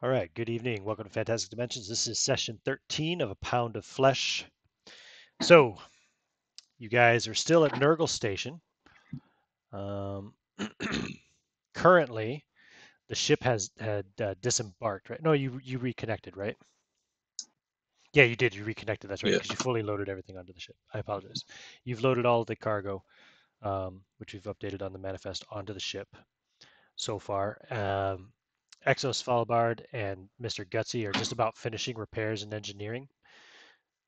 All right, good evening. Welcome to Fantastic Dimensions. This is session 13 of A Pound of Flesh. So, you guys are still at Nergal Station. Currently, the ship had disembarked, right? No, you reconnected, right? Yeah, you did. You reconnected. That's right, Yeah. because you fully loaded everything onto the ship. I apologize. You've loaded all the cargo, which we've updated on the manifest, onto the ship so far. Exo Svalbard and Mr. Gutsy are just about finishing repairs and engineering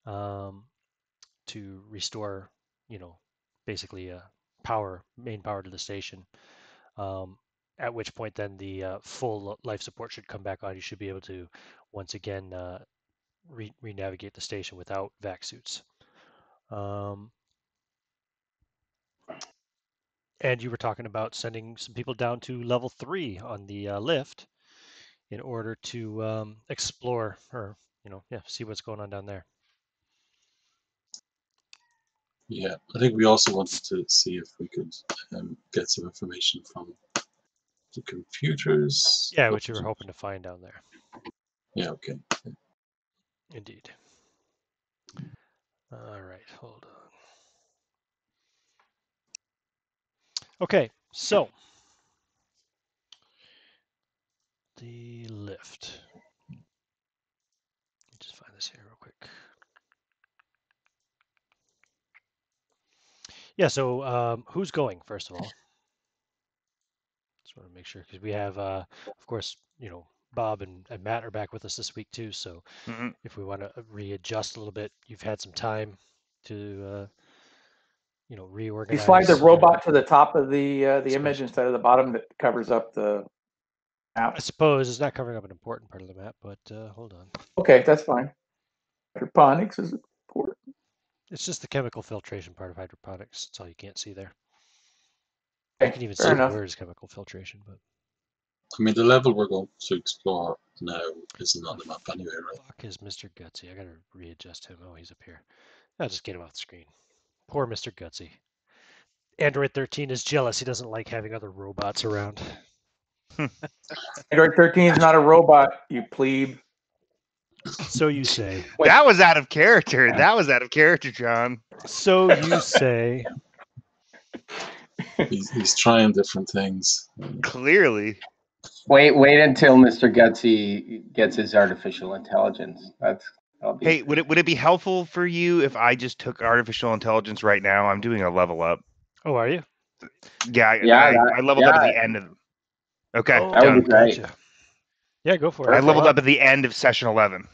to restore, basically main power to the station. At which point then the full life support should come back on. You should be able to once again re-navigate the station without vac suits. And you were talking about sending some people down to level 3 on the lift in order to explore or see what's going on down there. Yeah, I think we also wanted to see if we could get some information from the computers. Yeah, which you were hoping to find down there. Yeah, okay. Indeed. All right, hold on. Okay, so the lift. Let me just find this here real quick. Yeah, so who's going, first of all? Just want to make sure, because we have, of course, Bob and Matt are back with us this week too. So if we want to readjust a little bit, you've had some time to, reorganize. You slide the robot to the top of the image instead of the bottom that covers up the map. I suppose it's not covering up an important part of the map, but hold on. Okay, that's fine. Hydroponics is important. It's just the chemical filtration part of hydroponics. That's all you can't see there. Okay, you can even see the words chemical filtration, but I mean, the level we're going to explore now isn't on the map anyway, right? Fuck is Mr. Gutsy? I gotta readjust him. Oh, he's up here. I'll just get him off the screen. Poor Mr. Gutsy. Android 13 is jealous. He doesn't like having other robots around. Android 13 is not a robot, you plebe. So you say. That was out of character. That was out of character, John. So you say. He's trying different things. Clearly. Wait until Mr. Gutsy gets his artificial intelligence. Hey, would it be helpful for you if I just took artificial intelligence right now? I'm doing a level up. Oh, are you? Yeah, I leveled up at the end of. Okay, oh, that would be great. Gotcha. Yeah, go for it. I leveled up at the end of session 11.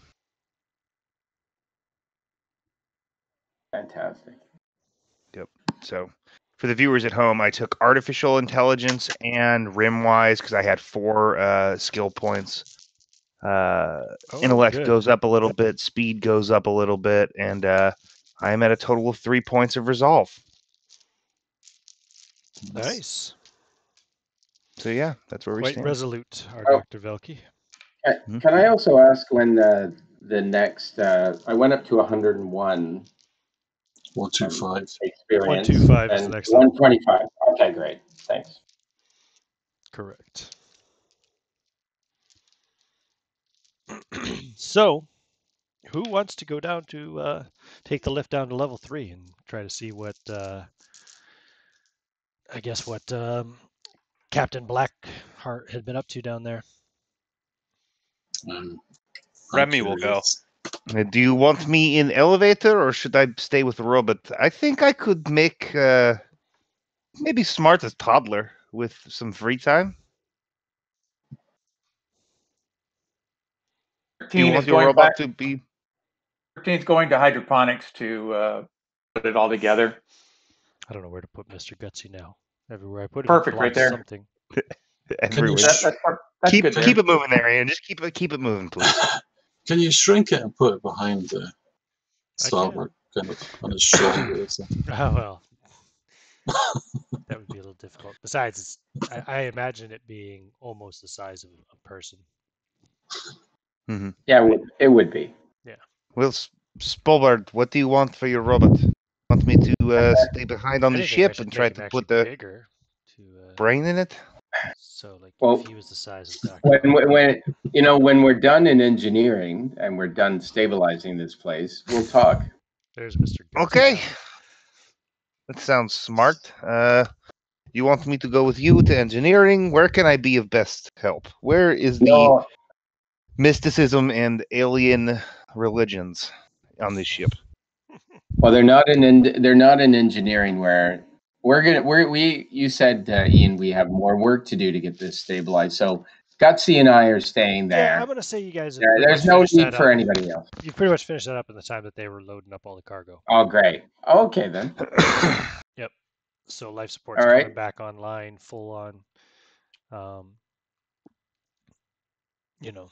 Fantastic. Yep. So, for the viewers at home, I took artificial intelligence and rim-wise because I had 4 skill points. Intellect goes up a little bit, speed goes up a little bit, and I am at a total of 3 points of resolve. Nice. So yeah, that's where we stand. Quite resolute, our Dr. Velke. Can I also ask when the next? I went up to 101. 125. Experience. 125 is the next level. 125. Okay, great. Thanks. Correct. So, who wants to go down to take the lift down to level 3 and try to see what Captain Blackheart had been up to down there? Remy will go. Do you want me in elevator or should I stay with the robot? I think I could make maybe smart as toddler with some free time. Do you want your robot to be? 13's going to hydroponics to put it all together. I don't know where to put Mr. Gutsy now. Everywhere I put it, perfect right there. Something. Everywhere. That's keep good it moving there, Ian. Just keep it moving, please. Can you shrink it and put it behind the starboard, kind of on his shoulder or something? Oh well, that would be a little difficult. Besides, I imagine it being almost the size of a person. Mm-hmm. Yeah, it would be. Yeah. Well, Spolbard, what do you want for your robot? Want me to stay behind on the ship and try to put the brain in it? So like Well, if he was the size of Dr. when when we're done in engineering and we're done stabilizing this place, we'll talk. There's Mr. Gutsy. Okay. That sounds smart. You want me to go with you to engineering? Where can I be of best help? Where is the mysticism and alien religions on this ship? Well, they're not in engineering where you said, Ian, we have more work to do to get this stabilized. So Gutsy and I are staying there. Yeah, I'm gonna say you guys have There's no need for anybody else. You've pretty much finished that up in the time that they were loading up all the cargo. Oh, great. Okay, then. Yep. So life support's All right. coming back online, full on. You know.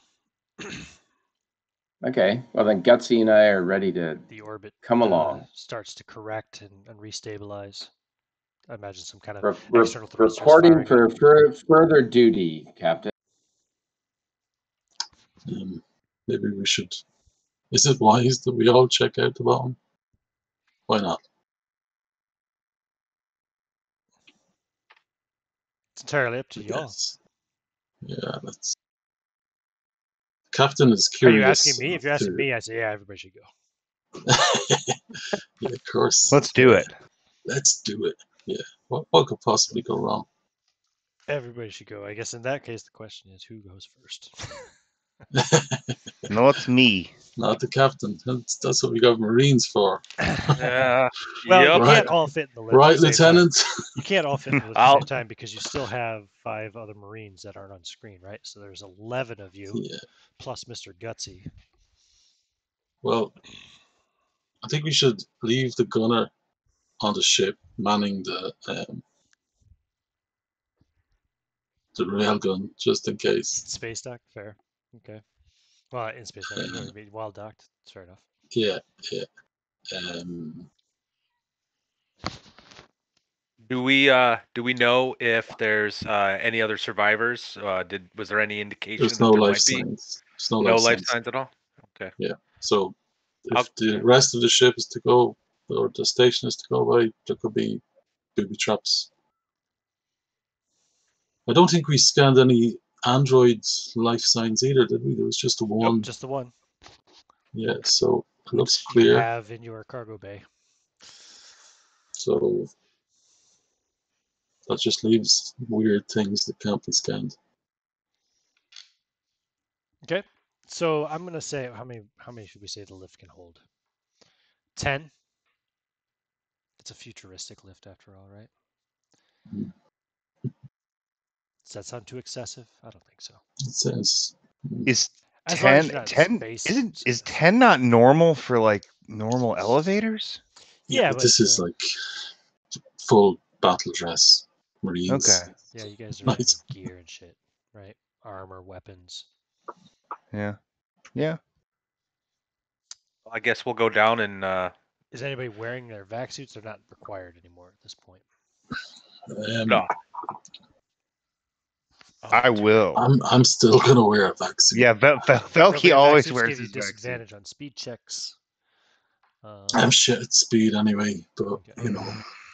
Okay. Well, then Gutsy and I are ready to the orbit come along. Starts to correct and restabilize. I imagine some kind of Re- external thrusters reporting firing for further duty, Captain. Maybe we should. Is it wise that we all check out the bottom? Why not? It's entirely up to y'all. Yeah, that's. Captain is Are curious. you asking me? If you're asking me, I say yeah, everybody should go. Yeah, of course. Let's do it. Let's do it. Yeah. What could possibly go wrong? Everybody should go. I guess in that case, the question is who goes first. No, it's me. Not the captain. That's what we got Marines for. Yeah. Well, you can't all fit in the lift. Right, at the same Lieutenant. time. You can't all fit in the lift at the same time because you still have 5 other Marines that aren't on screen, right? So there's 11 of you, plus Mr. Gutsy. Well, I think we should leave the gunner on the ship, manning the railgun, just in case. Space dock, fair. Okay. Well, in space dock, wild docked. That's fair enough. Yeah. Do we know if there's any other survivors? Was there any indication There's that no there life might be? signs. There's No life signs at all? Okay. Yeah. So if the rest of the ship is to go, or the station is to go by, there could be booby traps. I don't think we scanned any android life signs either, did we? There was just the one. Nope, just the one. Yeah, so it looks You clear. have in your cargo bay. So that just leaves weird things that can't be scanned. Okay. So I'm gonna say how many should we say the lift can hold? 10. It's a futuristic lift after all, right? Does that sound too excessive? I don't think so. It says is as 10 long as 10 space, is 10 not normal for like normal elevators? Yeah, but this is like full battle dress Marines. Okay. Yeah, you guys are in gear and shit, right? Armor, weapons. Yeah. I guess we'll go down and. Is anybody wearing their vac suits? They're not required anymore at this point. No. I will. I'm still gonna wear a vac suit. Yeah, Felky always wears his disadvantage on speed checks. I'm shit at speed anyway, but you know.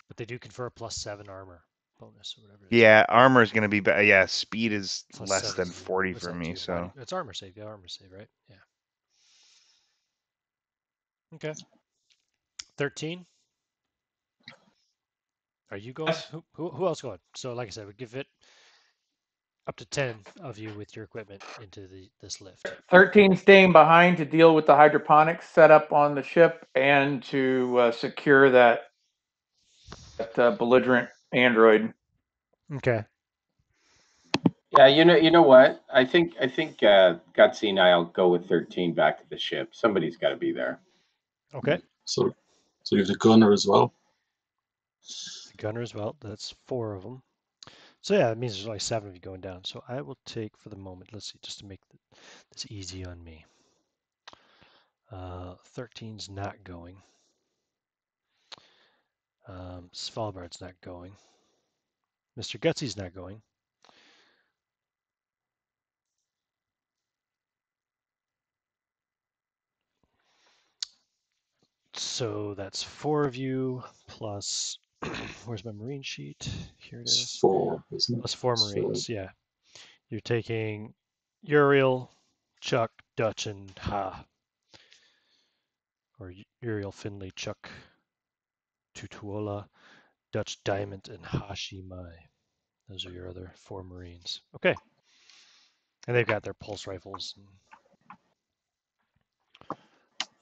But they do confer a +7 armor bonus or whatever. Yeah, armor is going to be better. Yeah, speed is Plus less than 7's 40 for me. So it's armor save. Yeah, armor save, right? Yeah. Okay. 13. Are you going? Who else going? So, like I said, we give it up to 10 of you with your equipment into this lift. 13 staying behind to deal with the hydroponics setup on the ship and to secure that belligerent android. Okay. Yeah, you know what? I think Gutsy and I'll go with 13 back to the ship. Somebody's got to be there. Okay. So you have the gunner as well. The gunner as well. That's 4 of them. So yeah, that means there's only 7 of you going down. So I will take for the moment. Let's see, just to make this easy on me. 13's not going. Svalbard's not going. Mr. Gutsy's not going. So that's 4 of you plus Where's my Marine sheet? Here it It's is. 4, isn't it? Plus 4 So, Marines, yeah. You're taking Uriel, Chuck, Dutch, and Ha. Or Uriel, Finley, Chuck, Tutuola, Dutch, Diamond, and Hashimai. Those are your other 4 Marines. Okay. And they've got their pulse rifles.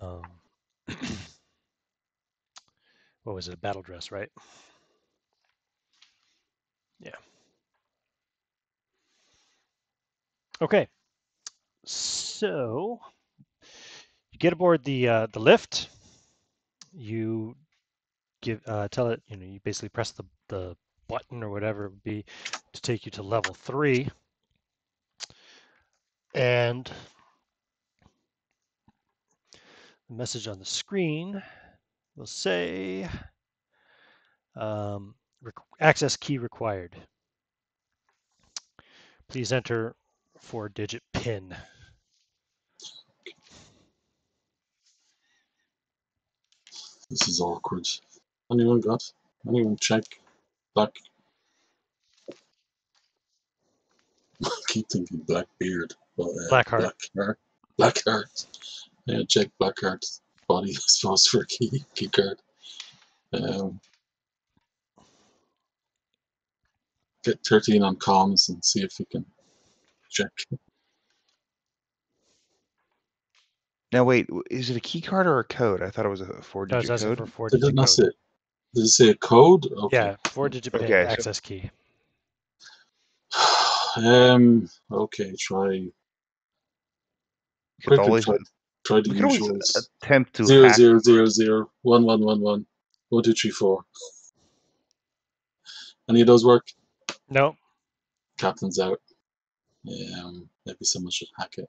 And, what was it? A battle dress, right? Yeah. Okay. So you get aboard the lift. You tell it, you basically press the button or whatever it would be to take you to level 3. And the message on the screen will say access key required. Please enter 4-digit PIN. this is awkward. Anyone check Black? I keep thinking Blackbeard, but Blackheart. Blackheart. Yeah, check Blackheart's body, I suppose, for a key card. Get 13 on comms and see if we can check. Now wait, is it a key card or a code? I thought it was a I was 4-digit asking code. for a Did it 4-digit not code. say? Did it say a code? Okay. Yeah, 4-digit PIN Okay, access key. Okay, try. we could always Try the we could always usuals. attempt to 0 hack. 0 0 0 1 1 1 1 1 2 3 4. Any of those work? No. Captain's out. Maybe someone should hack it.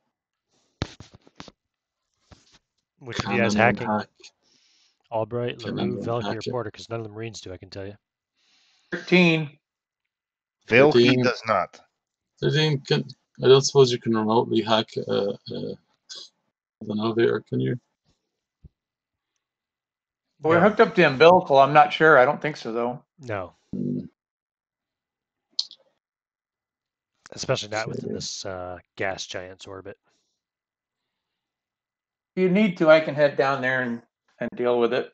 Which of you Can has anyone hacking? hack? Albright, Can LaRue, anyone Velky, or hack it? Porter, because none of the Marines do, I can tell you. 13. Phil, he 13. does not. 13. I don't suppose you can remotely hack an elevator, can you? Well, we're No. hooked up to umbilical. I'm not sure. I don't think so, though. No. Hmm, Especially not within okay. this gas giant's orbit. If you need to, I can head down there and deal with it.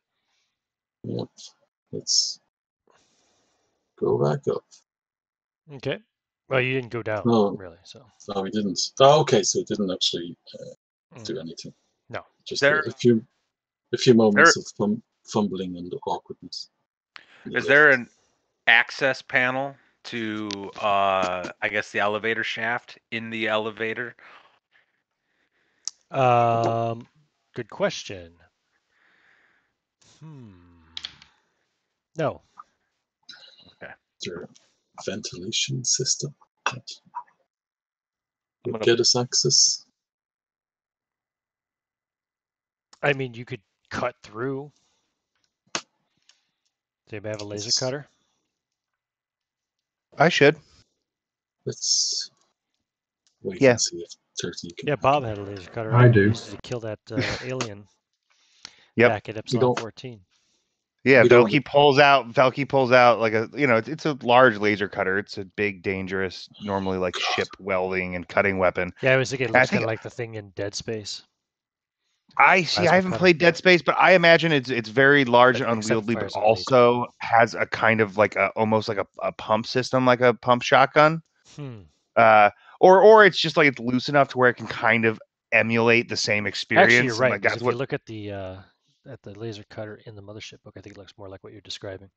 Yep. Let's go back up. Okay. Well, you didn't go down, No, really, so. no, we didn't. Oh, okay, so it didn't actually do anything. No. Just There, a few moments of fumbling and awkwardness. is there an access panel to, I guess, the elevator shaft in the elevator? Good question. No. Okay. Is there a ventilation system that I'm would gonna get us access? I mean, you could cut through. Does anybody have a laser cutter? I should. Let's wait Yeah. and see if 30 can. Yeah, Bob had a laser cutter. I do. Used it to kill that alien Yep. back at Epsilon 14. Yeah, We don't- Velky pulls out like a, it's a large laser cutter. It's a big, dangerous, normally like ship welding and cutting weapon. Yeah, I was thinking it I looks think- kind of like the thing in Dead Space. I Plasma haven't cutter. played Dead Space, but I imagine it's very large and Except unwieldy, but fires a laser. also has a kind of like almost like a pump system, like a pump shotgun. Or it's just like it's loose enough to where it can kind of emulate the same experience. Actually, you're right. Like, Because that's if what. you look at the laser cutter in the mothership book, I think it looks more like what you're describing.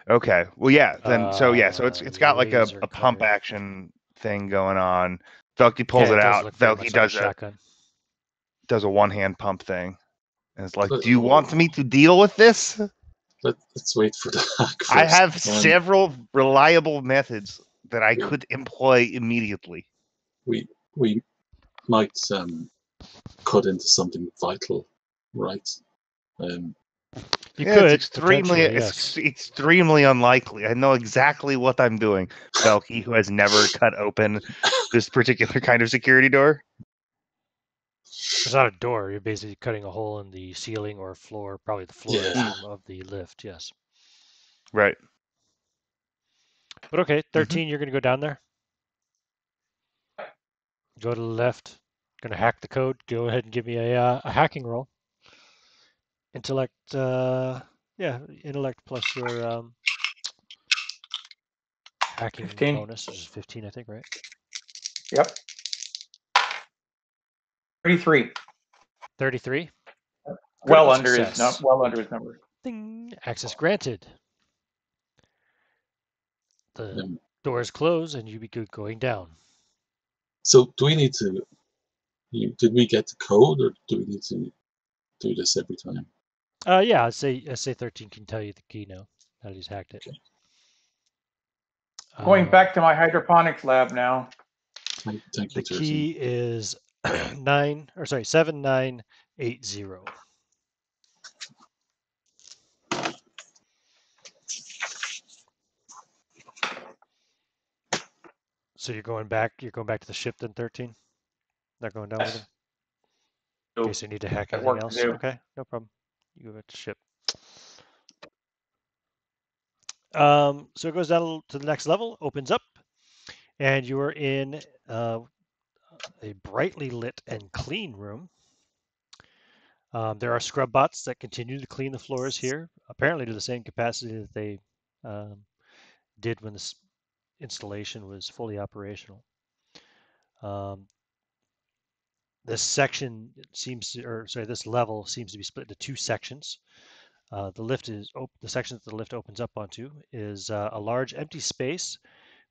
Okay. Well, yeah. Then so it's got like a laser pump cutter. action thing going on. Velky pulls Yeah, it does out. look very Velky much like a shotgun. does a one-hand pump thing, and it's like, Let- do you want me to deal with this? Let's wait for the hack first. I have several reliable methods that I could employ immediately. We might cut into something vital, right? You Yeah, could it's extremely, potentially, yes. extremely unlikely. I know exactly what I'm doing. Velky, who has never cut open this particular kind of security door. It's not a door. You're basically cutting a hole in the ceiling or floor, probably the floor, I Yeah. assume, of the lift. Yes. Right. But okay, 13, you're going to go down there. Go to the left. Going to hack the code. Go ahead and give me a hacking roll. Intellect, yeah, intellect plus your hacking 15. bonus, which is 15, I think, right? Yep. 33. 33. Well Critical under his success. number. Ding. Access granted. The Um, doors close and you be going down. so do we need to? Did we get the code, or do we need to do this every time? Yeah, I'd say 13 can tell you the key now. Now that he's hacked it. Okay. Going back to my hydroponics lab now. Thank The you, 13. key is 7980. So you're going back to the ship then, 13? Not going down with him? In case you need to hack Got anything work to else? do. Okay, no problem. You go back to ship. So it goes down to the next level, opens up, and you are in a brightly lit and clean room. There are scrub bots that continue to clean the floors here, apparently to the same capacity that they did when this installation was fully operational. This section seems to, or sorry, this level seems to be split into two sections. The section that the lift opens up onto is a large empty space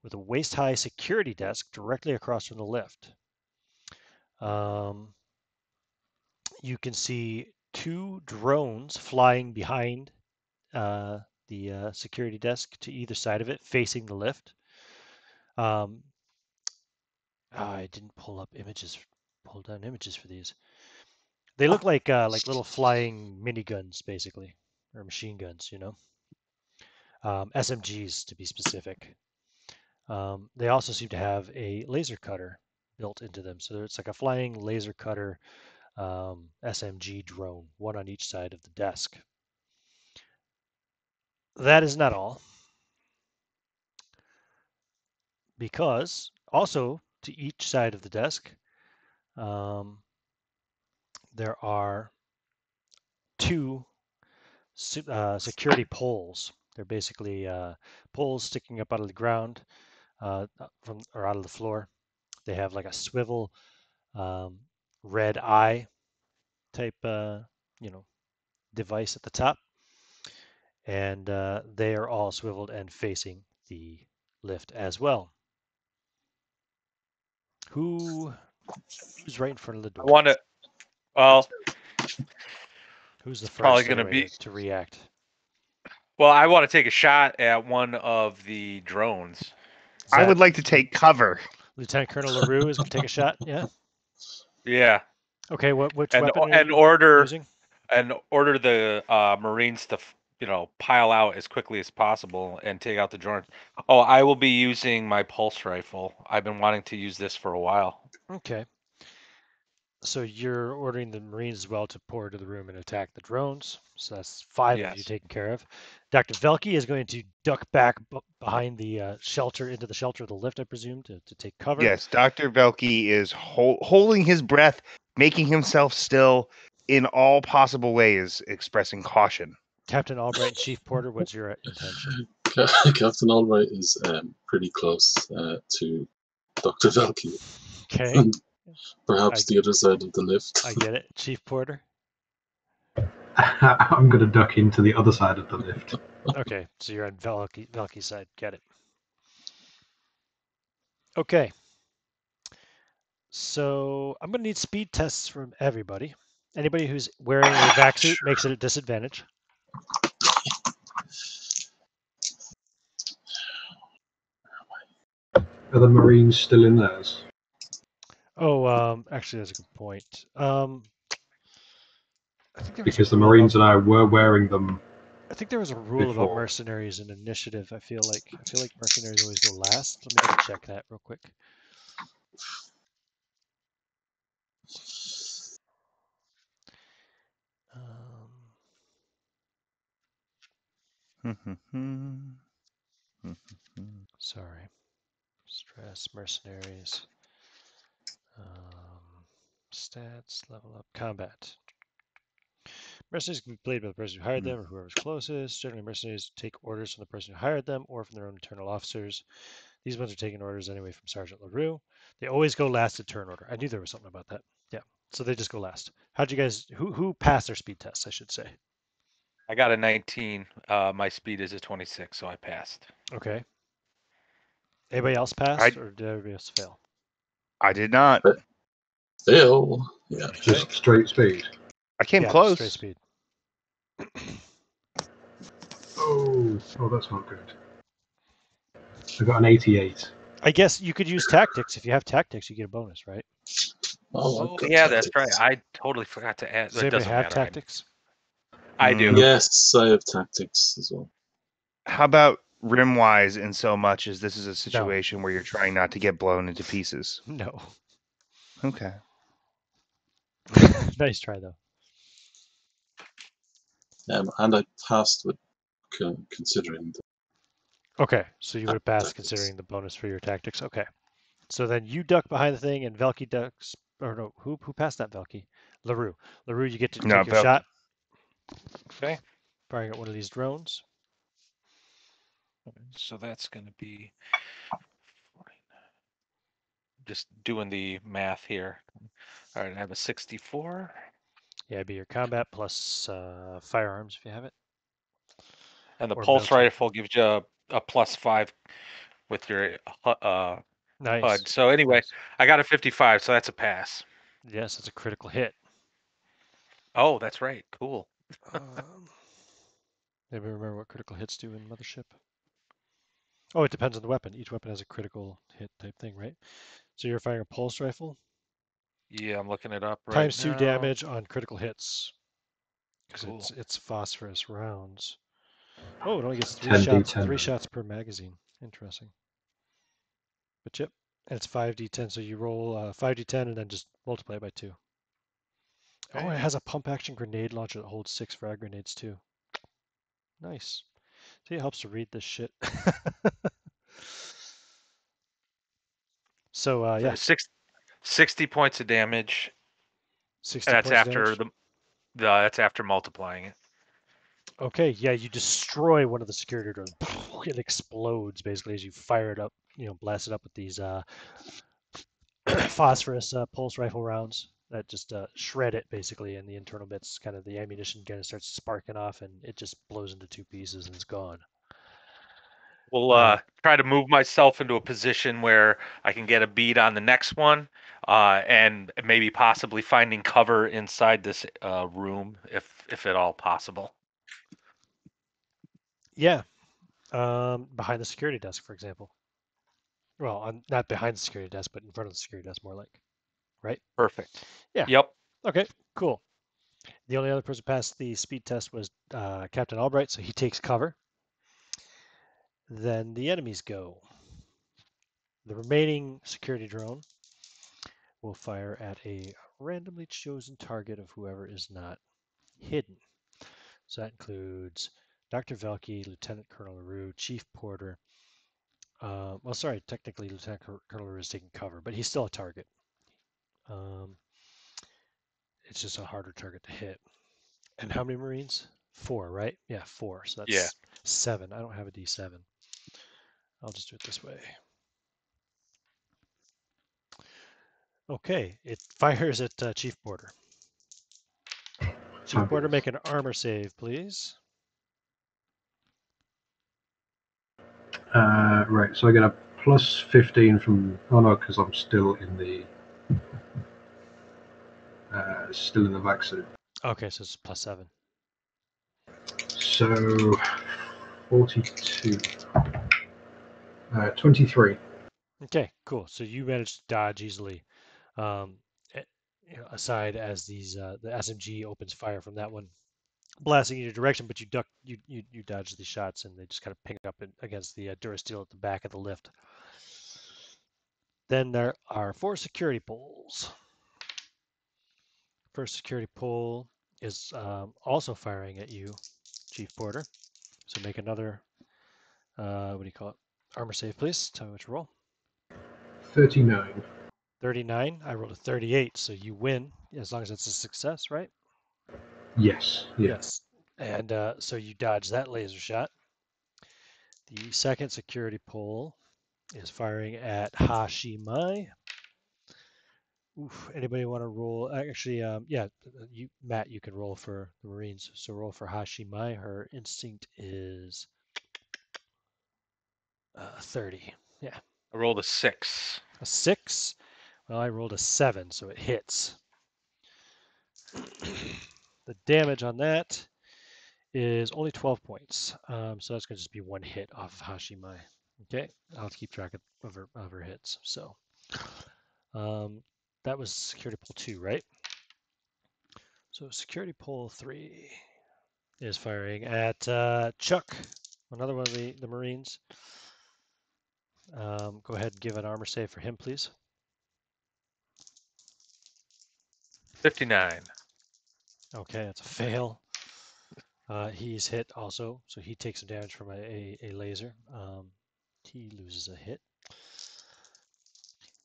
with a waist-high security desk directly across from the lift. You can see two drones flying behind the security desk to either side of it, facing the lift. I didn't pull down images for these. They look like little flying miniguns, basically, or machine guns, SMGs to be specific. They also seem to have a laser cutter built into them, so it's like a flying laser cutter SMG drone, one on each side of the desk. That is not all, because also to each side of the desk, there are two security poles. They're basically poles sticking up out of the ground from or out of the floor. They have like a swivel red eye type device at the top, and they are all swiveled and facing the lift as well. Who's right in front of the door? I want to. Well, Who's the probably first going to anyway be. to react? Well, I want to take a shot at one of the drones. Is I that would like to take cover. Lieutenant Colonel LaRue is going to take a shot? Yeah. Yeah, Okay. Which and weapon are and you order using? and order the Marines to pile out as quickly as possible and take out the drones. Oh, I will be using my pulse rifle. I've been wanting to use this for a while. Okay. So you're ordering the Marines as well to pour into the room and attack the drones. So that's 5 of you Yes. taken care of. Dr. Velke is going to duck back behind the shelter, into the shelter of the lift, I presume, to take cover. Yes, Dr. Velke is holding his breath, making himself still in all possible ways, expressing caution. Captain Albright and Chief Porter, what's your intention? Captain Albright is pretty close to Dr. Velke. Okay. Perhaps the other side of the lift. I get it. Chief Porter? I'm going to duck into the other side of the lift. Okay, so you're on Velke's side. Get it. Okay. So I'm going to need speed tests from everybody. Anybody who's wearing a vac suit makes it a disadvantage. Are the Marines still in theirs? Oh, actually, that's a good point. I think there was Because a the rule Marines about, and I were wearing them. I think there was a rule about before. mercenaries and initiative. I feel like mercenaries always go last. Let me double check that real quick. Um, Sorry. Stress, mercenaries. Stats, level up, combat. Mercenaries can be played by the person who hired them or whoever's closest. Generally, mercenaries take orders from the person who hired them or from their own internal officers. These ones are taking orders anyway from Sergeant LaRue. They always go last at turn order. I knew there was something about that. Yeah, so they just go last. How'd you guys? Who passed their speed tests? I should say. I got a 19. My speed is a 26, so I passed. Okay. Anybody else pass, or did everybody else fail? I did not. Fail. Yeah. Just straight speed. I came Yeah, close. straight speed. Oh, that's not good. I got an 88. I guess you could use tactics. If you have tactics, you get a bonus, right? Oh, I've got yeah, that's right. tactics. I totally forgot to add. Does It anybody doesn't have matter. tactics? I do. Yes, I have tactics as well. How about rim-wise in so much as this is a situation where you're trying not to get blown into pieces? No. Okay. Nice try, though. And I passed with considering the Okay, so you would have passed tactics. considering the bonus for your tactics. Okay. So then you duck behind the thing, and Velky ducks. Or no, who passed that, Velky? LaRue. LaRue, you get to take your shot. Okay. Firing at one of these drones. So that's going to be just doing the math here. All right, I have a 64. Yeah, it'd be your combat plus firearms if you have it. And the Or pulse military. rifle gives you a +5 with your Nice. HUD. So anyway, Nice. I got a 55, so that's a pass. Yes, it's a critical hit. Oh, that's right. Cool. Maybe remember what critical hits do in Mothership? Oh, it depends on the weapon. Each weapon has a critical hit type thing, right? So you're firing a pulse rifle. Yeah, I'm looking it up right Times now. 2 damage on critical hits. Because Cool. it's phosphorus rounds. Oh, it only gets 3 10 shots. D10 3 then. shots per magazine. Interesting. But yep, and it's 5d10. So you roll 5d10 and then just multiply it by 2. Okay. Oh, it has a pump action grenade launcher that holds 6 frag grenades too. Nice. See, it helps to read this shit. So yeah, 60 points of damage. 60 And that's points of after damage. that's after multiplying it. Okay, yeah, you destroy one of the security drones. It explodes basically as you fire it up, blast it up with these phosphorus pulse rifle rounds that just shred it basically, and the internal bits, kind of the ammunition kind of starts sparking off, and it just blows into 2 pieces and it's gone. We'll try to move myself into a position where I can get a bead on the next one, and maybe possibly finding cover inside this room, if at all possible. Yeah, behind the security desk, for example. Well, not behind the security desk, but in front of the security desk, more like. Right? Perfect. Yeah. Yep. Okay, cool. The only other person who passed the speed test was Captain Albright, so he takes cover. Then the enemies go. The remaining security drone will fire at a randomly chosen target of whoever is not hidden. So that includes Dr. Velke, Lieutenant Colonel LaRue, Chief Porter. Technically Lieutenant Colonel LaRue is taking cover, but he's still a target. It's just a harder target to hit. And how many Marines? 4, right? Yeah, 4. So that's 7. I don't have a D7. I'll just do it this way. Okay, it fires at Chief Porter. Chief Porter, make an armor save, please. Right, so I get a plus 15 from. Oh no, because I'm still in the vaccine. Okay, so it's plus 7. So 42. 23. Okay, cool. So you managed to dodge easily, aside as these the SMG opens fire from that one, blasting in your direction, but you duck, you dodge the shots, and they just kind of ping up against the Durasteel at the back of the lift. Then there are 4 security poles. First security pole is also firing at you, Chief Porter. So So make another, what do you call it? Armor save, please. Tell me what you roll. 39. 39. I rolled a 38, so you win as long as it's a success, right? Yes. Yeah. Yes. And so you dodge that laser shot. The second security pole is firing at Hashimai. Oof. Anybody want to roll? Actually, yeah, you, Matt, you can roll for the Marines. So roll for Hashimai. Her instinct is 30. Yeah. I rolled a 6. A 6. Well, I rolled a 7, so it hits. The damage on that is only 12 points. So that's going to just be one hit off of Hashimai. Okay, I'll have to keep track of her hits. So that was security pole 2, right? So security pole 3 is firing at Chuck, another one of the Marines. Go ahead and give an armor save for him, please. 59. Okay, that's a fail. He's hit also, so he takes some damage from a laser. He loses a hit.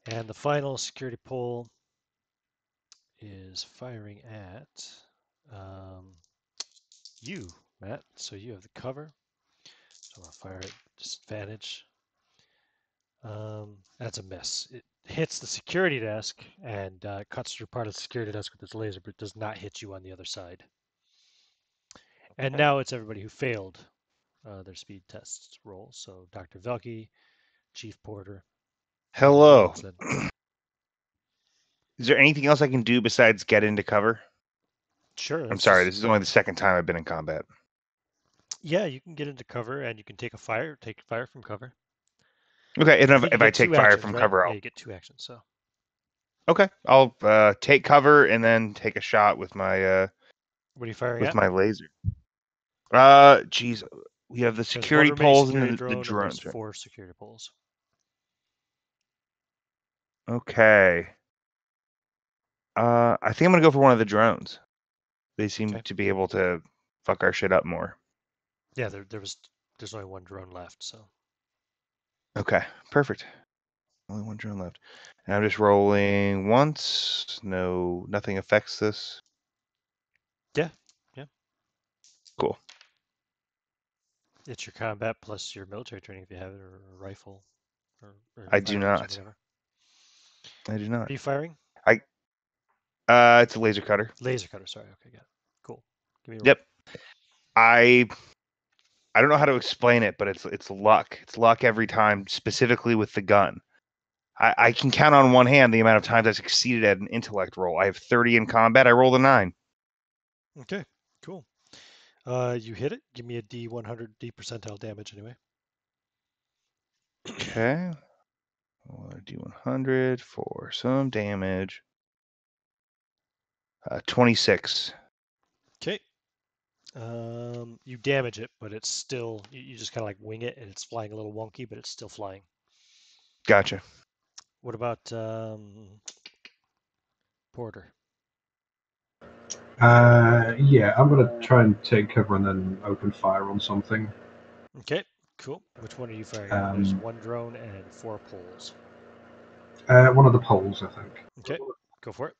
And the final security pole is firing at you, Matt. So you have the cover. So I'll fire at disadvantage. That's a miss. It hits the security desk and cuts through part of the security desk with its laser, but it does not hit you on the other side. And now it's everybody who failed their speed tests roll. So Dr. Velke, Chief Porter. Hello. Johnson. Is there anything else I can do besides get into cover? Sure. I'm sorry, this is only the second time I've been in combat. Yeah, you can get into cover and you can take fire from cover. Okay, and I think if you I get two take fire actions, from right? cover, Yeah, I'll... you get 2 actions. So Okay, I'll take cover and then take a shot with my what are you firing at? laser. Geez, we have the There's security one remaining poles security and the drone, and there's drones. 4 security poles. Okay. I think I'm gonna go for one of the drones. They seem Okay. to be able to fuck our shit up more. Yeah, there's only 1 drone left, so. Okay, perfect. Only 1 drone left. And I'm just rolling once. No, nothing affects this. Yeah. Cool. It's your combat plus your military training if you have it, or a rifle, or I do firearms or not. whatever. I do What not. are you firing? It's a laser cutter. Laser cutter. Sorry. Okay, got it. Cool. Give me a roll. Yep. I don't know how to explain it, but it's luck. It's luck every time, specifically with the gun. I can count on one hand the amount of times I've succeeded at an intellect roll. I have 30 in combat. I rolled a 9. Okay, cool. You hit it. Give me a D100 D percentile damage anyway. Okay. D100 for some damage. 26. Okay. You damage it, but it's still, you just kind of like wing it, and it's flying a little wonky, but it's still flying. Gotcha. What about Porter? Yeah, I'm gonna try and take cover and then open fire on something. Okay, cool. Which one are you firing at? There's 1 drone and 4 poles. One of the poles, I think. Okay, go for it.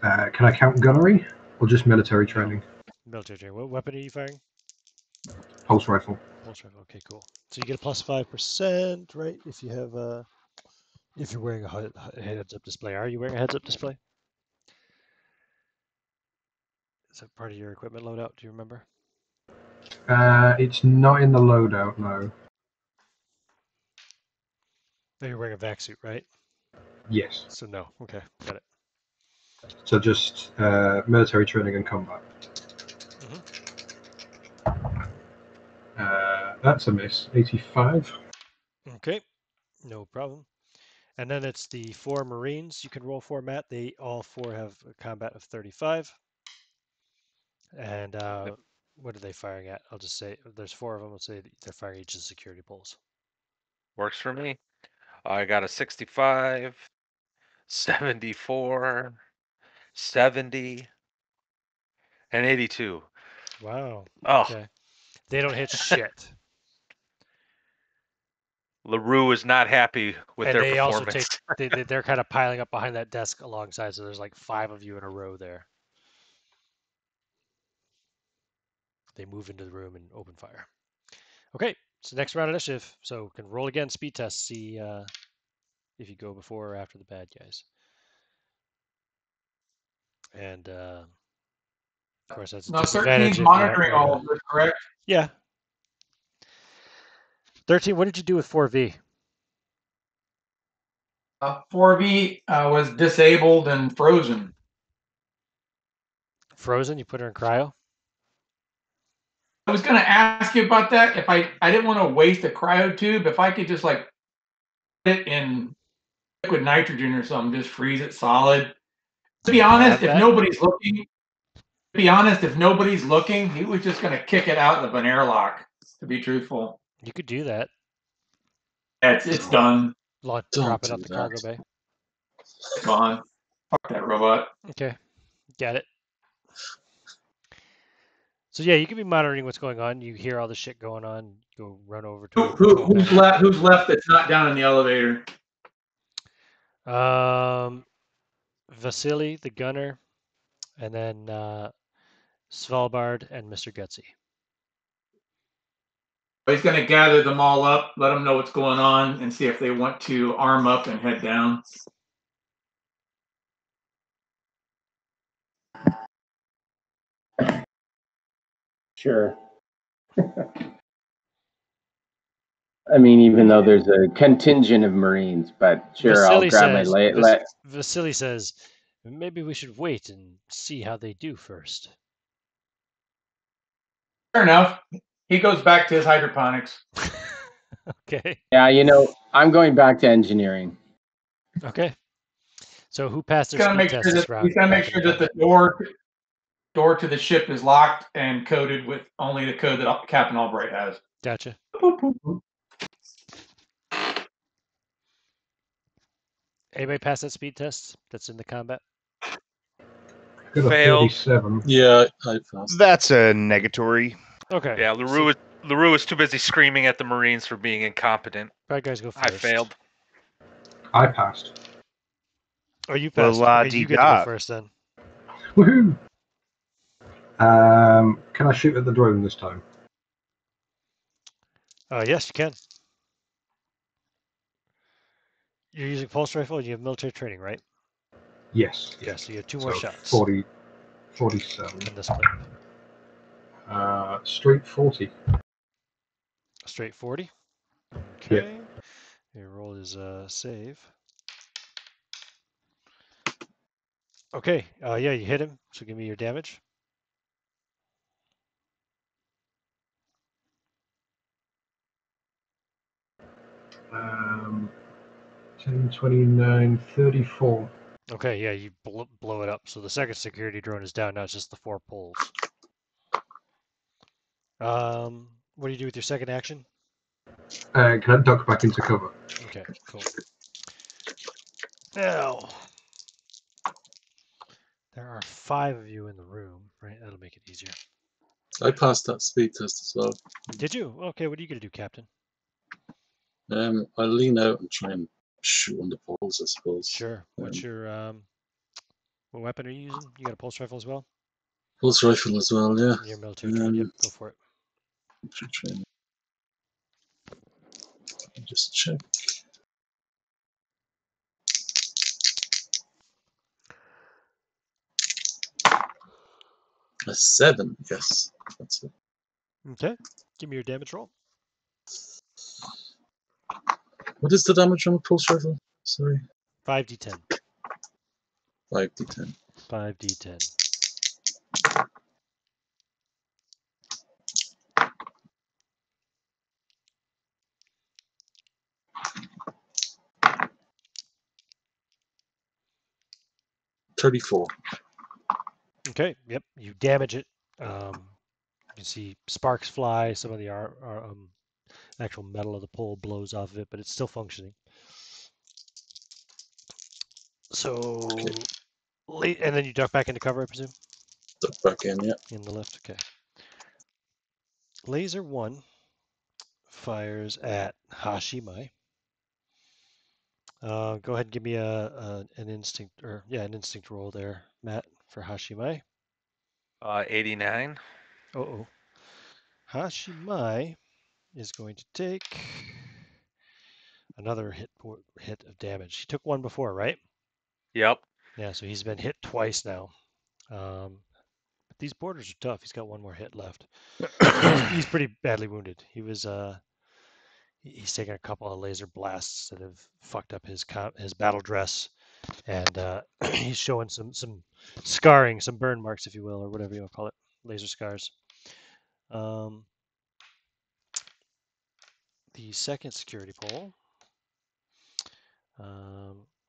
Can I count gunnery or just military training? Military training. What weapon are you firing? Pulse rifle. Pulse rifle. Okay, cool. So you get a plus 5%, right? If you have if you're wearing a heads-up display. Are you wearing a heads-up display? Is that part of your equipment loadout? Do you remember? It's not in the loadout, no. No, you're wearing a vac suit, right? Yes. So no. Okay, got it. So just military training and combat. That's a miss. 85. Okay, no problem. And then it's the 4 Marines you can roll for, Matt. They all 4 have a combat of 35. And what are they firing at? I'll just say there's 4 of them. Let's say they're firing each of the security poles. Works for me. I got a 65, 74, 70, and 82. Wow. Oh, Okay. They don't hit shit. LaRue is not happy with And their they also performance. they're kind of piling up behind that desk alongside, so there's like 5 of you in a row there. They move into the room and open fire. Okay, so next round initiative. So can roll again, speed test, see if you go before or after the bad guys. And of course, that's a Now, disadvantage 13's if you monitoring roll all a... of this, correct? Yeah. 13, what did you do with 4V? 4V was disabled and frozen. Frozen? You put her in cryo? I was going to ask you about that. If I didn't want to waste a cryo tube, if I could just like put it in liquid nitrogen or something, just freeze it solid. To be honest, if nobody's looking, he was just going to kick it out of an airlock. To be truthful, You could do that. it's done. Drop it up the cargo bay. Gone. Fuck that robot. Okay, got it. So yeah, you can be monitoring what's going on. You hear all the shit going on. Go run over to Who's left? Who's left that's not down in the elevator? Vasily, the gunner, and then Svalbard and Mr. Gutsy. He's going to gather them all up, let them know what's going on, and see if they want to arm up and head down. Sure. I mean, even though there's a contingent of Marines, but sure, Vasily I'll grab my Vasily says, maybe we should wait and see how they do first. Fair enough. He goes back to his hydroponics. Okay. Yeah, I'm going back to engineering. Okay. So who passed their He's speed test this round? He's gonna make sure that the door to the ship is locked and coded with only the code that Captain Albright has. Gotcha. Anybody pass that speed test that's in the combat? Got a Failed. 37. Yeah, I passed. That's a negatory. Okay. Yeah, LaRue is too busy screaming at the Marines for being incompetent. Bad guys go first. I failed. I passed. Oh, you passed. La Okay, you di get to go da. first then. Woohoo! Can I shoot at the drone this time? Yes, you can. You're using pulse rifle and you have military training, right? Yes. Yeah, so you have 2 more shots. 47. In the split. Straight 40. Straight 40. Okay. Yep. Your roll is save. Okay. Yeah, you hit him. So give me your damage. Um, 10, 29, 34. Okay, yeah, you blow it up. So the second security drone is down. Now it's just the 4 poles. What do you do with your second action? Can I duck back into cover? Okay, cool. Now, there are 5 of you in the room, right? That'll make it easier. I passed that speed test as well. Did you? Okay, what are you going to do, Captain? I lean out and try and shoot on the poles, I suppose. Sure. What's your what weapon are you using? You got a pulse rifle as well? Pulse rifle as well, yeah. Your military trained. Yep, go for it. Training. Just check. A 7, yes. That's it. Okay. Give me your damage roll. What is the damage on a pulse rifle? Sorry. 5d10. 5d10. 5d10. $34. Okay. Yep. You damage it. You can see sparks fly. Some of the actual metal of the pole blows off of it, but it's still functioning. So, and then you duck back into cover, I presume? Duck back in, yeah. In the lift, okay. Laser 1 fires at Hashimai. Go ahead and give me an instinct an instinct roll there, Matt, for Hashimai. 89. Oh. Hashimai is going to take another hit of damage. He took one before, right? Yep. Yeah, so he's been hit twice now. But these borders are tough. He's got one more hit left. He's pretty badly wounded. He's taken a couple of laser blasts that have fucked up his battle dress, and he's showing some scarring, some burn marks, if you will, or whatever you want to call it, laser scars. The second security pole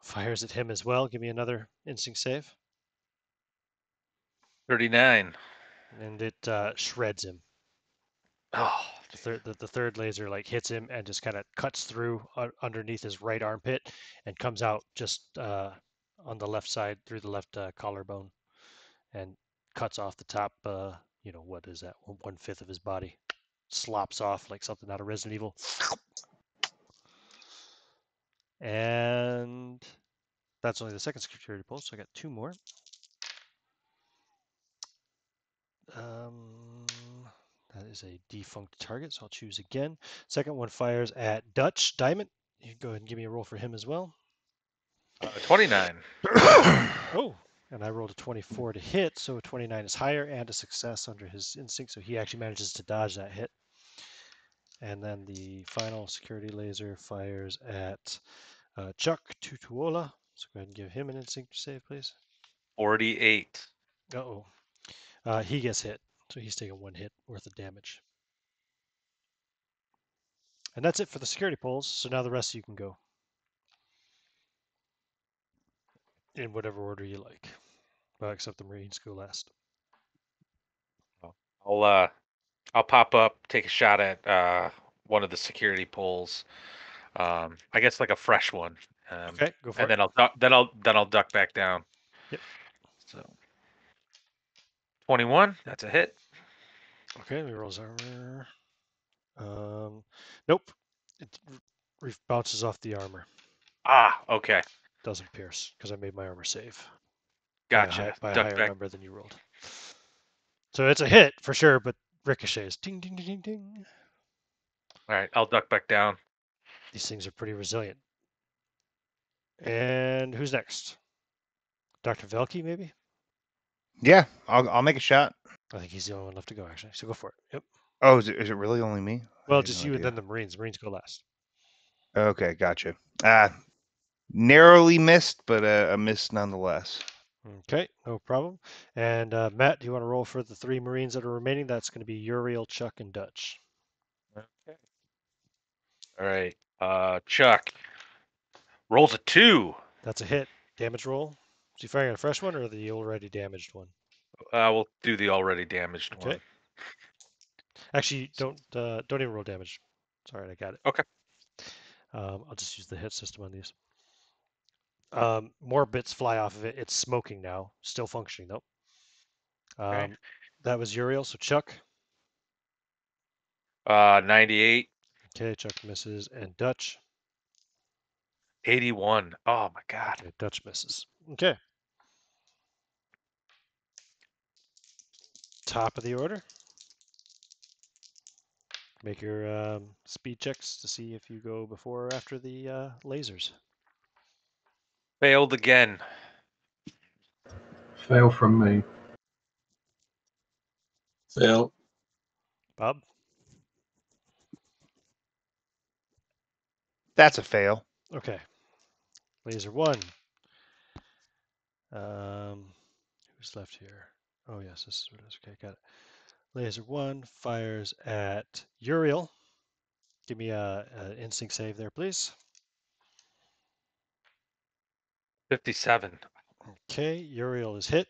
fires at him as well. Give me another instinct save. 39. And it shreds him. Oh, The third laser hits him and just kind of cuts through underneath his right armpit and comes out just on the left side through the left collarbone and cuts off the top. What is that? 1/5 of his body slops off like something out of Resident Evil. And that's only the second security pole, so I got two more. That is a defunct target, so I'll choose again. Second one fires at Dutch Diamond. You can go ahead and give me a roll for him as well. 29. Oh, and I rolled a 24 to hit, so a 29 is higher and a success under his instinct, so he actually manages to dodge that hit. And then the final security laser fires at Chuck Tutuola. So go ahead and give him an instinct save, please. 48. Uh-oh. He gets hit, so he's taking one hit worth of damage. And that's it for the security poles, so now the rest of you can go. In whatever order you like. Well, except the Marines go last. I'll pop up, take a shot at one of the security poles. I guess like a fresh one. Okay, go for and it. then I'll duck back down. Yep. So 21, that's a hit. Okay, let me roll his armor. Nope. It bounces off the armor. Ah, okay. Doesn't pierce because I made my armor save. Gotcha. By a Duck higher back. number than you rolled. So it's a hit for sure, but ricochets. Ding, ding, ding, ding, ding. All right, I'll duck back down. These things are pretty resilient. And who's next? Dr. Velke, maybe? Yeah, I'll make a shot. I think he's the only one left to go, actually. So go for it. Yep. Oh, is it really only me? Well, just you and then the Marines. Marines go last. Okay, gotcha. Narrowly missed, but a miss nonetheless. Okay, no problem. And Matt, do you want to roll for the three Marines that are remaining? That's going to be Uriel, Chuck, and Dutch. Okay. All right. Chuck rolls a 2. That's a hit. Damage roll. Is he firing a fresh one or the already damaged one? We'll do the already damaged Okay. one. Actually, don't even roll damage. Sorry, I got it. Okay. I'll just use the hit system on these. More bits fly off of it. It's smoking now. Still functioning though. Okay. That was Uriel. So Chuck. 98. Okay, Chuck misses, and Dutch. 81. Oh my God. Okay, Dutch misses. Okay. Top of the order. Make your speed checks to see if you go before or after the lasers. Failed again. Fail from me. Fail. Bob? That's a fail. Okay. Laser 1. Who's left here? Oh, yes, this is what it is. Okay, got it. Laser 1 fires at Uriel. Give me an instinct save there, please. 57. Okay, Uriel is hit.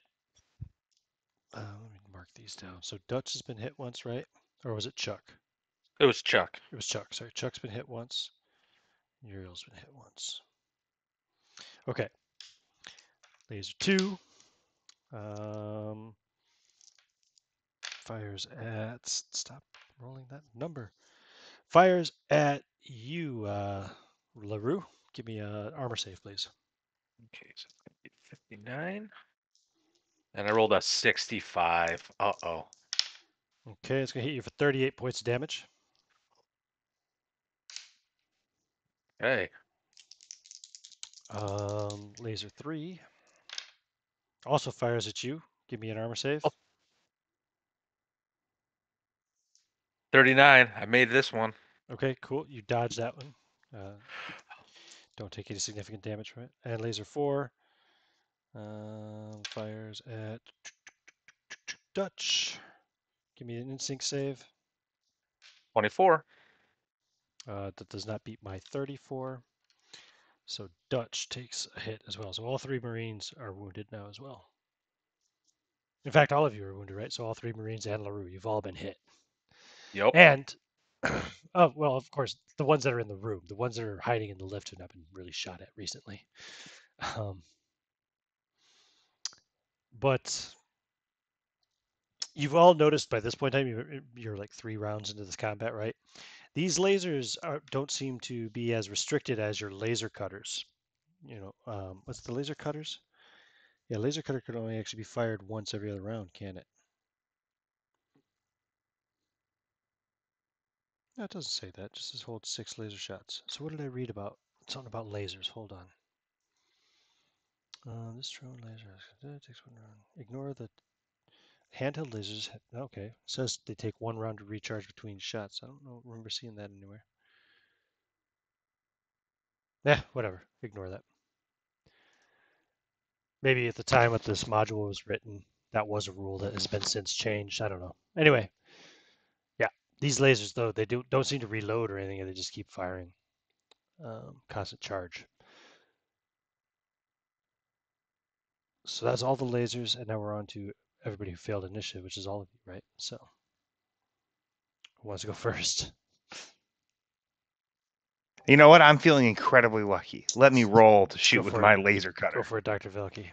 Let me mark these down. So Dutch has been hit once, right? Or was it Chuck? It was Chuck. It was Chuck. Sorry, Chuck's been hit once. Uriel's been hit once. Okay. Laser 2. Fires at... Stop rolling that number. Fires at you, LaRue. Give me an armor save, please. Okay, so 59. And I rolled a 65. Uh-oh. Okay, it's going to hit you for 38 points of damage. Okay. Laser 3 also fires at you. Give me an armor save. 39. I made this one. Okay, cool. You dodge that one. Don't take any significant damage from it. And laser 4 fires at Dutch. Give me an instinct save. 24. That does not beat my 34. So Dutch takes a hit as well. So all 3 Marines are wounded now as well. In fact, all of you are wounded, right? So all 3 Marines and LaRue, you've all been hit. Yep. And, oh, well, of course, the ones that are in the room, the ones that are hiding in the lift have not been really shot at recently. But you've all noticed by this point in time, you're like 3 rounds into this combat, right? These lasers don't seem to be as restricted as your laser cutters. What's the laser cutters? Yeah, laser cutter could only actually be fired once every other round, can it? No, it doesn't say that. It just says hold 6 laser shots. So what did I read about? Something about lasers. Hold on. This drone laser takes 1 round. Ignore the handheld lasers. Okay, it says they take 1 round to recharge between shots. I don't remember seeing that anywhere. Yeah, whatever. Ignore that. Maybe at the time that this module was written, that was a rule that has been since changed. I don't know. Anyway, yeah, these lasers though they don't seem to reload or anything. They just keep firing, constant charge. So that's all the lasers, and now we're on to everybody who failed initiative, which is all of you, right? So who wants to go first? You know what? I'm feeling incredibly lucky. Let me roll to shoot with my laser cutter. Go for it, Dr. Velke.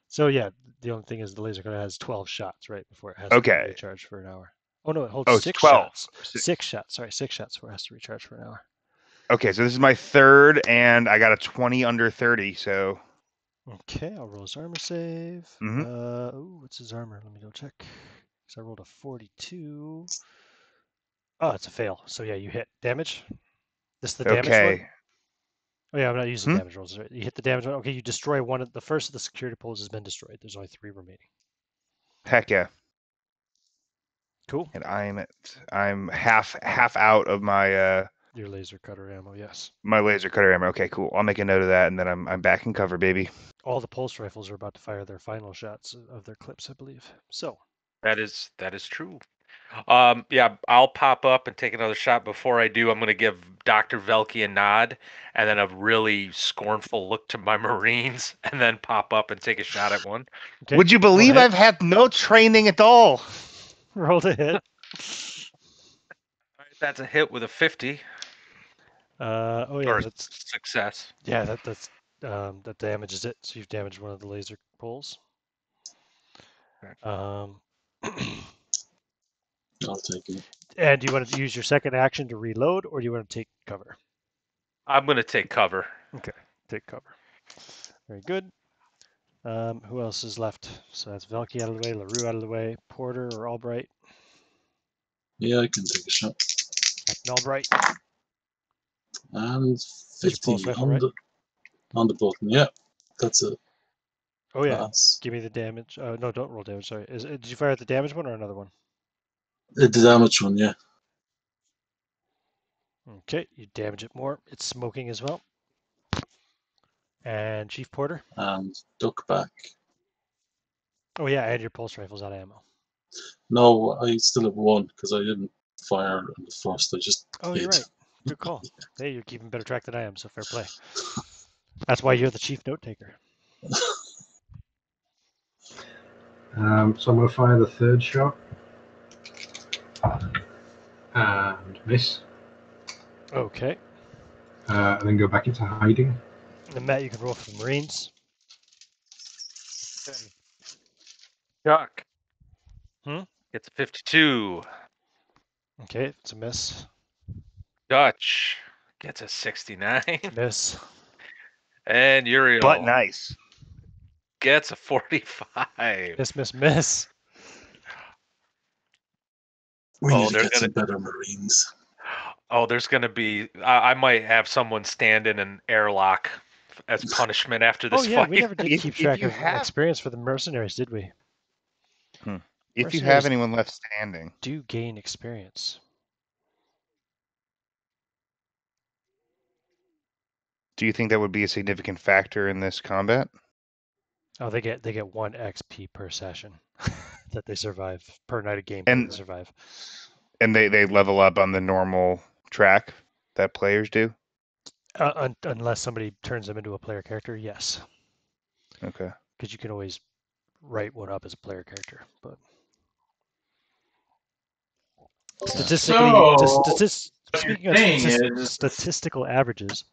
So yeah, the only thing is the laser cutter has 12 shots, right, before it has to be recharged for an hour. Oh no, it holds 6 shots. 6 shots. Sorry, 6 shots before it has to recharge for an hour. Okay, so this is my 3rd, and I got a 20 under 30, so. Okay, I'll roll his armor save. What's his armor? Let me go check. So I rolled a 42. Oh, it's a fail. So yeah, you hit. Damage? This is the damage one? Oh yeah, I'm not using damage rolls. You hit the damage one. Okay, you destroy one of the first of the security poles has been destroyed. There's only 3 remaining. Heck yeah. Cool. And I'm half out of my your laser cutter ammo, yes. My laser cutter ammo. Okay, cool. I'll make a note of that, and then I'm back in cover, baby. All the pulse rifles are about to fire their final shots of their clips, I believe. So that is true. Yeah, I'll pop up and take another shot. Before I do, I'm going to give Dr. Velke a nod and then a really scornful look to my Marines and then pop up and take a shot at one. Okay. Would you believe I've had no training at all? Roll to hit. That's a hit with a 50. Oh yeah, that's success. Yeah, that damages it. So you've damaged one of the laser poles. I'll take it. And do you want to use your second action to reload, or do you want to take cover? I'm going to take cover. Okay, take cover. Very good. Who else is left? So that's Velke out of the way, LaRue out of the way, Porter or Albright? Yeah, I can take a shot. Captain Albright. And 50 on the button. Yeah, that's it. Oh yeah, give me the damage. No, don't roll damage. Sorry. Did you fire at the damage one or another one? The damage one, yeah. Okay, you damage it more. It's smoking as well. And Chief Porter? And duck back. Oh yeah, and your pulse rifle's out of ammo. No, I still have 1 because I didn't fire in the first. I just hit. You're right. Good call. Hey, you're keeping better track than I am, so fair play. That's why you're the chief note taker. So I'm going to fire the 3rd shot. And miss. Okay. And then go back into hiding. And Matt, you can roll for the Marines. Okay. Chuck. Hmm? It's 52. Okay, it's a miss. Dutch gets a 69. Miss. And Uriel But nice. gets a 45. Miss. We Oh, need to they're get gonna. some better Marines. Oh, there's gonna be. I might have someone stand in an airlock as punishment after Oh this yeah, fight. we never did If keep if track you of have experience for the mercenaries, did we? if you Mercenaries have anyone left standing, do gain experience. do you think that would be a significant factor in this combat? Oh, they get 1 XP per session that they survive per night of gameplay And they survive. and they level up on the normal track that players do? Unless somebody turns them into a player character, yes. Okay. Because you can always write one up as a player character, but statistically, So what you're speaking of saying is, statistical averages,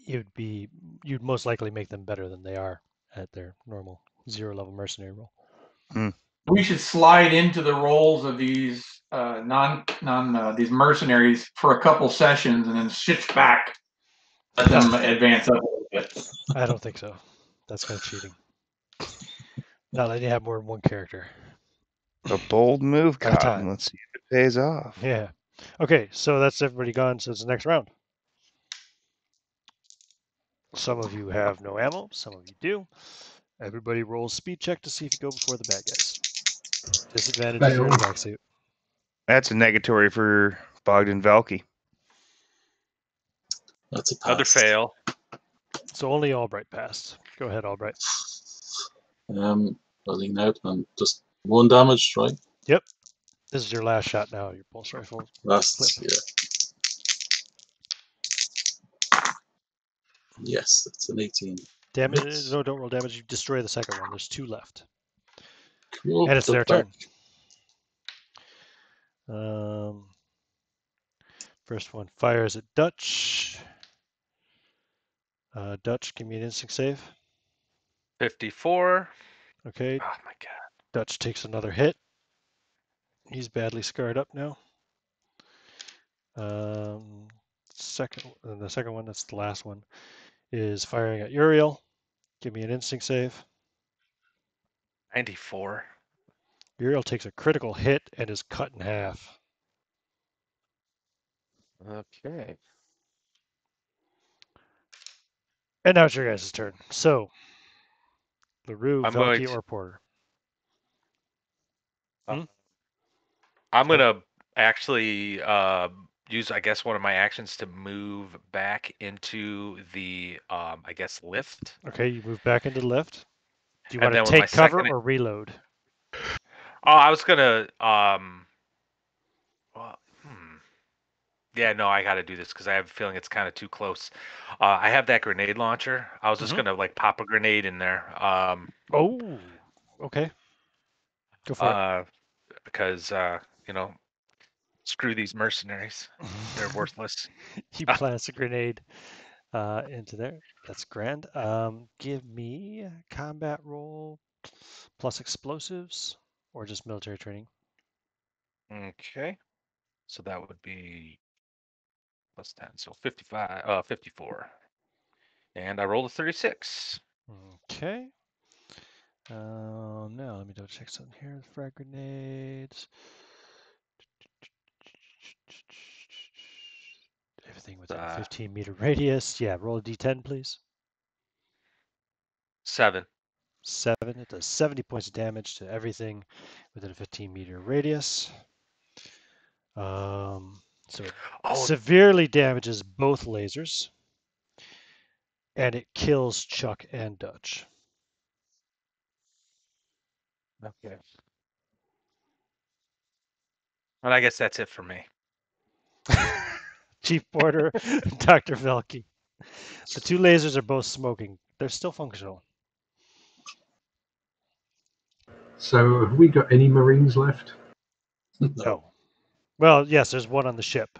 you'd most likely make them better than they are at their normal 0 level mercenary role. we should slide into the roles of these these mercenaries for a couple sessions and then switch back, let them advance up a little bit. I don't think so. That's kind of cheating. Not letting you have more than one character A bold move, at a Cotton. time. Let's see if it pays off. Yeah. Okay, so that's everybody gone. So it's the next round. Some of you have no ammo. Some of you do. Everybody rolls speed check to see if you go before the bad guys. Disadvantage if you're in a Fail. vac suit. That's a negatory for Bogdan Velki. That's a pass. Another fail. So only Albright passed. Go ahead, Albright. Rolling out and just 1 damage, right? Yep. This is your last shot now. Your pulse rifle. Last, Clip. yeah. Yes, that's an 18. Damage. Hits. No, don't roll damage. You destroy the second one. There's 2 left. Cool. And it's Put their back. turn. First one fires at Dutch. Dutch, give me an instinct save. 54. Okay. Oh my god. Dutch takes another hit. He's badly scarred up now. The second one, that's the last one, is firing at Uriel. Give me an instinct save. 94. Uriel takes a critical hit and is cut in half. Okay. And now it's your guys' turn. So, LaRue, I'm going Velki, to- or Porter. I'm gonna actually use, I guess, one of my actions to move back into the, I guess, lift. Okay, you move back into the lift. Do you And want to then with my take cover second- or reload? Oh, I was gonna, well, yeah, no, I got to do this because I have a feeling it's kind of too close. I have that grenade launcher. I was just gonna like pop a grenade in there. Oh, okay. Go for it. Because screw these mercenaries. They're worthless. He plants a grenade into there. That's grand. Give me a combat roll plus explosives or just military training. Okay. So that would be plus 10. So 54. And I rolled a 36. Okay. Now let me double check something here. Frag grenades. Everything within 15-meter radius. Yeah, roll a d10, please. 7. 7. It does 70 points of damage to everything within a 15-meter radius. So it severely damages both lasers, and it kills Chuck and Dutch. Okay. And I guess that's it for me. Chief Porter, Dr. Velke. The 2 lasers are both smoking. They're still functional. So have we got any Marines left? No. Well, yes, there's one on the ship.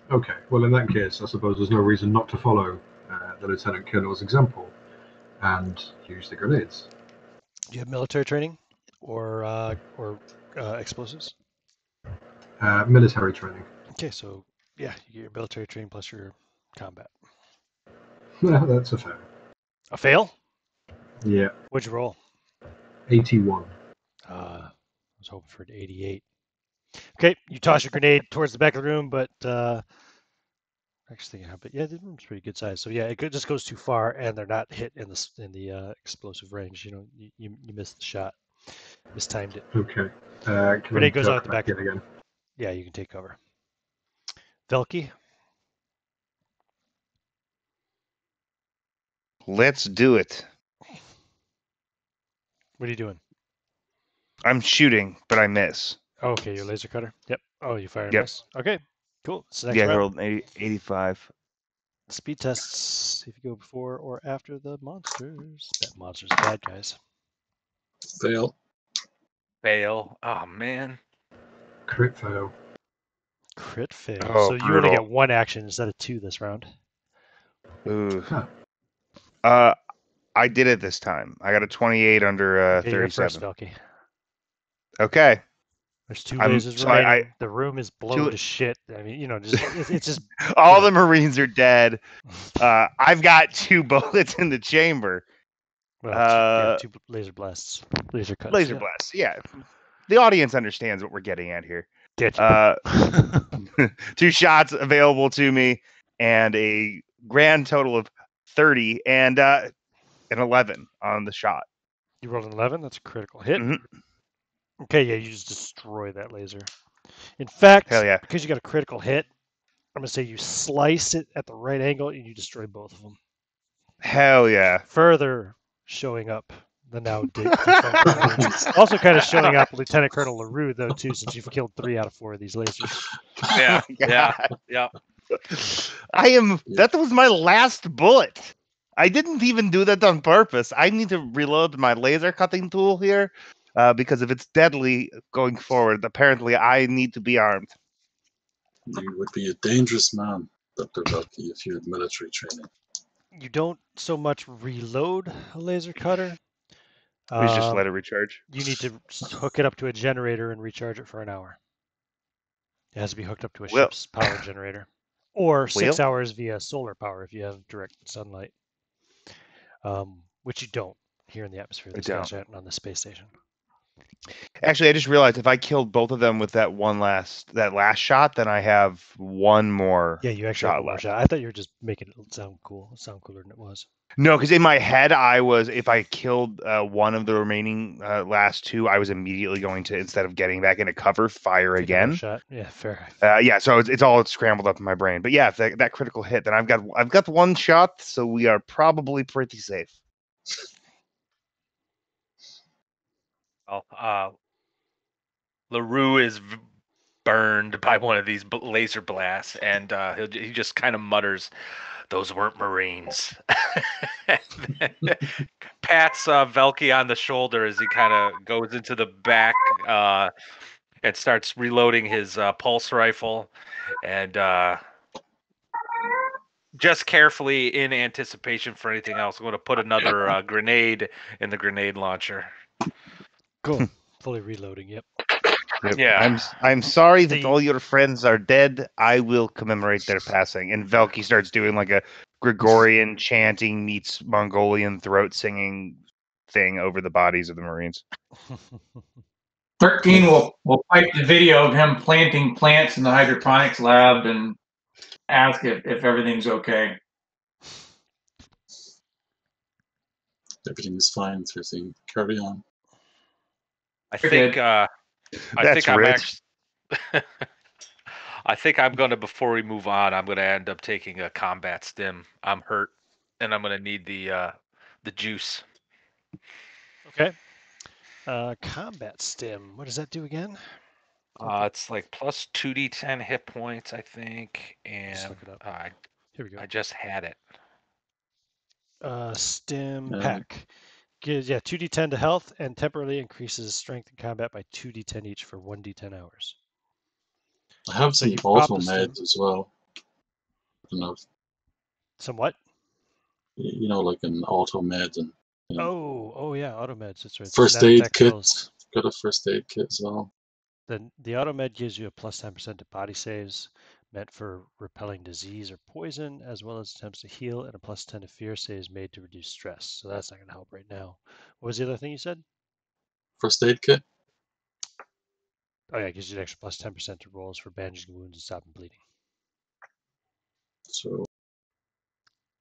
Okay, well in that case, I suppose there's no reason not to follow the Lieutenant Colonel's example and use the grenades. Do you have military training or explosives? Military training. Okay, so yeah, you get your military training plus your combat. That's a fail. A fail? Yeah, What'd you roll? 81. I was hoping for an 88. Okay, you toss your grenade towards the back of the room, but actually, but yeah, the room's pretty good size. So yeah, just goes too far, and they're not hit in the explosive range. You know, you missed the shot, mistimed it. Okay. Can I Grenade goes out duck the back back of in the room. again? Yeah, you can take cover. Velky, Let's do it. what are you doing? I'm shooting, but I miss. Oh, okay, your laser cutter. Yep. Oh, you fire and Yep. miss. Okay, cool. It's the next Yeah, I round. rolled an 85. Speed tests. If you go before or after the monsters. Monsters, bad guys. Fail. Fail. Oh man. Crit fail. Crit fail. Oh, So you only brutal. get 1 action instead of 2 this round. Ooh. Huh. I did it this time. I got a 28 under Okay, you're first, 37. Velky. Okay. There's 2 I'm lasers so remaining. The room is blown two- to shit. I mean, just it's just all you the Marines are dead. I've got 2 bullets in the chamber. well, 2 laser blasts, laser cuts. Laser Yeah. blasts. Yeah. The audience understands what we're getting at here. Get you. 2 shots available to me, and a grand total of 30 and an 11 on the shot. You rolled an 11. That's a critical hit. Mhm. Okay, yeah, you just destroy that laser. In fact, Hell yeah. because you got a critical hit, I'm gonna say you slice it at the right angle and you destroy both of them. Hell yeah. Further showing up the now defunct Marines. Also kind of showing up Lieutenant Colonel LaRue, though, too, since you've killed 3 out of 4 of these lasers. Yeah. Oh my Yeah. God. Yeah. That was my last bullet. I didn't even do that on purpose. I need to reload my laser cutting tool here because if it's deadly going forward, apparently I need to be armed. You would be a dangerous man, Dr. Velky, if you had military training. You don't so much reload a laser cutter. Please just let it recharge. You need to hook it up to a generator and recharge it for an hour. It has to be hooked up to a Well- ship's power generator. Or 6 Well- hours via solar power if you have direct sunlight. Which you don't here in the atmosphere. These guys aren't on the space station. Actually, I just realized if I killed both of them with that last shot, then I have 1 more. Yeah, you actually have one more left. shot. I thought you were just making it sound cool. Sound cooler than it was. No, because in my head, if I killed one of the remaining last 2, I was immediately going to, instead of getting back into cover, fire Take another again. shot. Yeah, fair. Yeah, so it's all scrambled up in my brain. But yeah, if that critical hit, then I've got 1 shot, so we are probably pretty safe. Well, LaRue is burned by one of these laser blasts, and he just kind of mutters, "Those weren't Marines." Pats Velky on the shoulder as he kind of goes into the back and starts reloading his pulse rifle, and just carefully, in anticipation for anything else, I'm going to put another grenade in the grenade launcher. Cool. Fully reloading. Yep. Yep. Yeah. I'm sorry that The- all your friends are dead. I will commemorate their passing. And Velky starts doing like a Gregorian chanting meets Mongolian throat singing thing over the bodies of the Marines. 13 will pipe the video of him planting plants in the hydroponics lab and ask if everything's okay. Everything is fine, 13. Carry on. I You're think good. I That's think I'm rich. actually I think I'm gonna, before we move on, I'm gonna end up taking a combat stim. I'm hurt, and I'm gonna need the juice. Okay. Combat stim. What does that do again? It's like plus 2d10 hit points, I think, Just and look it up. Here we go. I just had it. Stim pack. Gives 2d10 to health and temporarily increases strength in combat by 2d10 each for 1d10 hours. I have So some you pop the auto stim. meds as well. Some what? Like an auto med and Oh yeah, auto meds. That's right. first Genetic aid tech kit. pills. Got a first aid kit as well. Then the auto med gives you a plus 10% to body saves, meant for repelling disease or poison, as well as attempts to heal, and a plus 10 to fear saves made to reduce stress. So that's not going to help right now. What was the other thing you said? First aid kit. Oh yeah, it gives you an extra plus 10% to rolls for bandaging wounds and stopping bleeding. So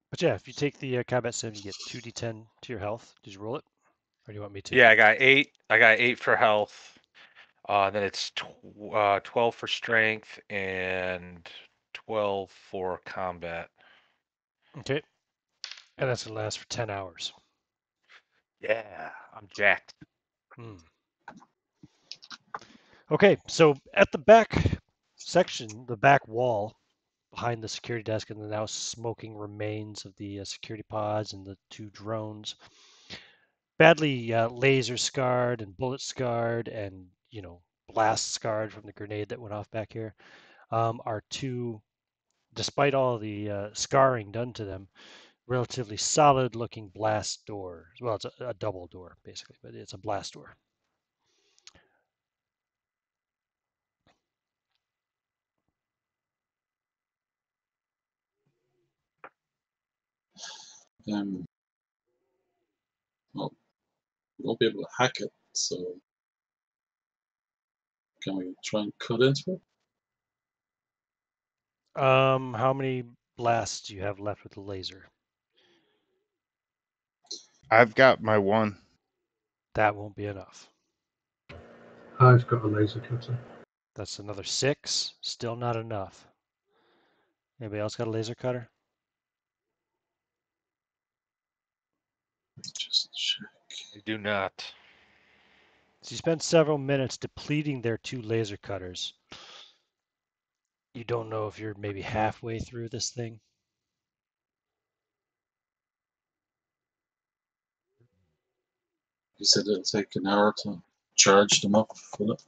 But yeah, if you take the combat sim, you get 2d10 to your health. Did you roll it? Or do you want me to? Yeah, I got 8. I got 8 for health. Then it's 12 for strength and 12 for combat. Okay. And that's going to last for 10 hours. Yeah, I'm jacked. Okay, so at the back section, the back wall, behind the security desk and the now smoking remains of the security pods and the 2 drones, badly laser scarred and bullet scarred and, blast scarred from the grenade that went off back here, are 2, despite all the scarring done to them, relatively solid looking blast doors. Well, it's a double door basically, but it's a blast door. well, we won't be able to hack it. So can we try and cut into it? How many blasts do you have left with the laser? I've got my one. That won't be enough. I've got a laser cutter. That's another 6. Still not enough. Anybody else got a laser cutter? Just check. I do not. So you spend several minutes depleting their 2 laser cutters. You don't know if you're maybe halfway through this thing. You said it'll take an hour to charge them up. Will it?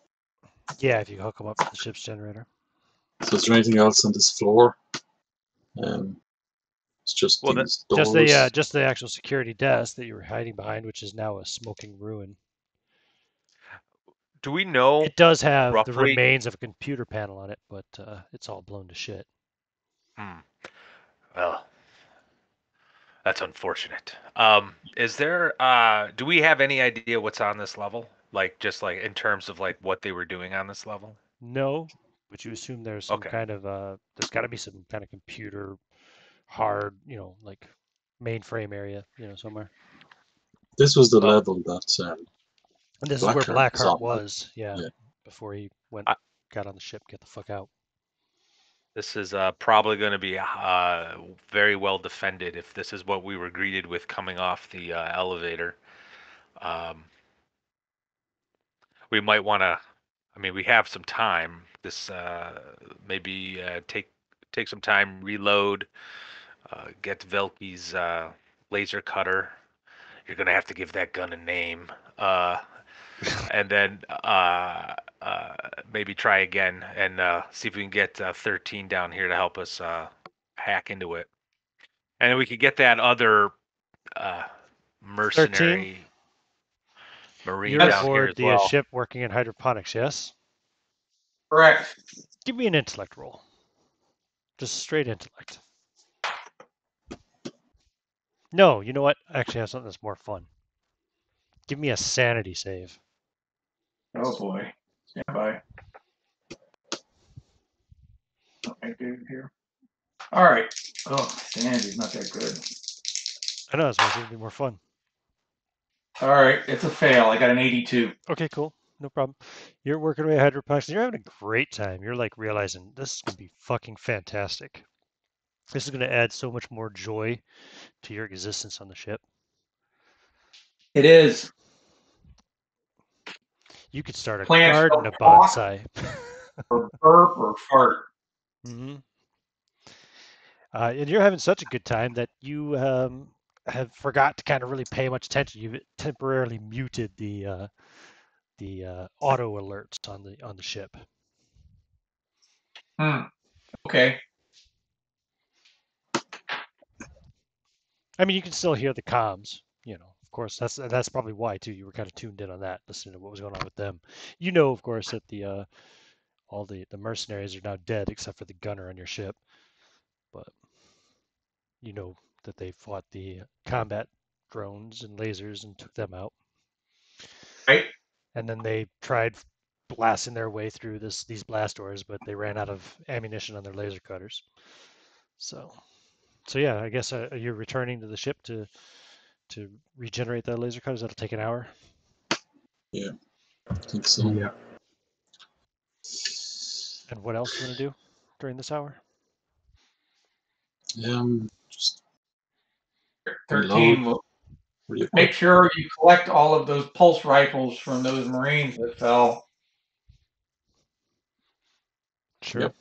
Yeah, if you hook them up to the ship's generator. So is there anything else on this floor? It's just Well, these Just doors. the actual security desk that you were hiding behind, which is now a smoking ruin. do we know It does have the roughly? remains of a computer panel on it, but it's all blown to shit. Well, that's unfortunate. Is there? Do we have any idea what's on this level? Like, just like in terms of like what they were doing on this level? No, but you assume there's some Okay. kind of there's got to be some kind of computer hard, like mainframe area, somewhere. This was the Well, level that And this is where Blackheart was Blackheart on, right? was, yeah, Yeah. before he I- got on the ship, get the fuck out. this is probably going to be very well defended if this is what we were greeted with coming off the elevator. We might want to. I mean, we have some time. This maybe take some time, reload, get Velky's laser cutter. You're gonna have to give that gun a name, and then maybe try again and see if we can get 13 down here to help us hack into it, and then we could get that other 13, mercenary marine you're down here aboard as the well. ship working in hydroponics, yes? Correct. Give me an intellect roll. Just straight intellect. No, you know what? I actually have something that's more fun. Give me a sanity save. Oh boy. Stand by. Okay, dude, here. All right. Oh, Sandy's not that good. I know, that's why I said it'd be more fun. All right, it's a fail. I got an 82. Okay, cool. No problem. You're working away at hydroponics and you're having a great time. You're like realizing this is going to be fucking fantastic. This is going to add so much more joy to your existence on the ship. It is. You could start a Plants garden don't of talk bonsai. or burp or fart. hmm and you're having such a good time that you have forgot to kind of really pay much attention. You've temporarily muted the auto alerts on the ship. Okay. I mean, you can still hear the comms, of course, that's probably why too. You were kind of tuned in on that, listening to what was going on with them. You know, of course, that the all the mercenaries are now dead except for the gunner on your ship, but you know that they fought the combat drones and lasers and took them out. Right. And then they tried blasting their way through these blast doors, but they ran out of ammunition on their laser cutters. So yeah, I guess you're returning to the ship to regenerate that laser cutters. That'll take an hour. Yeah, I think so. Yeah. And what else you want to do during this hour? Just 13 reload, will re-equip. make sure you collect all of those pulse rifles from those Marines that fell. Sure. Yep.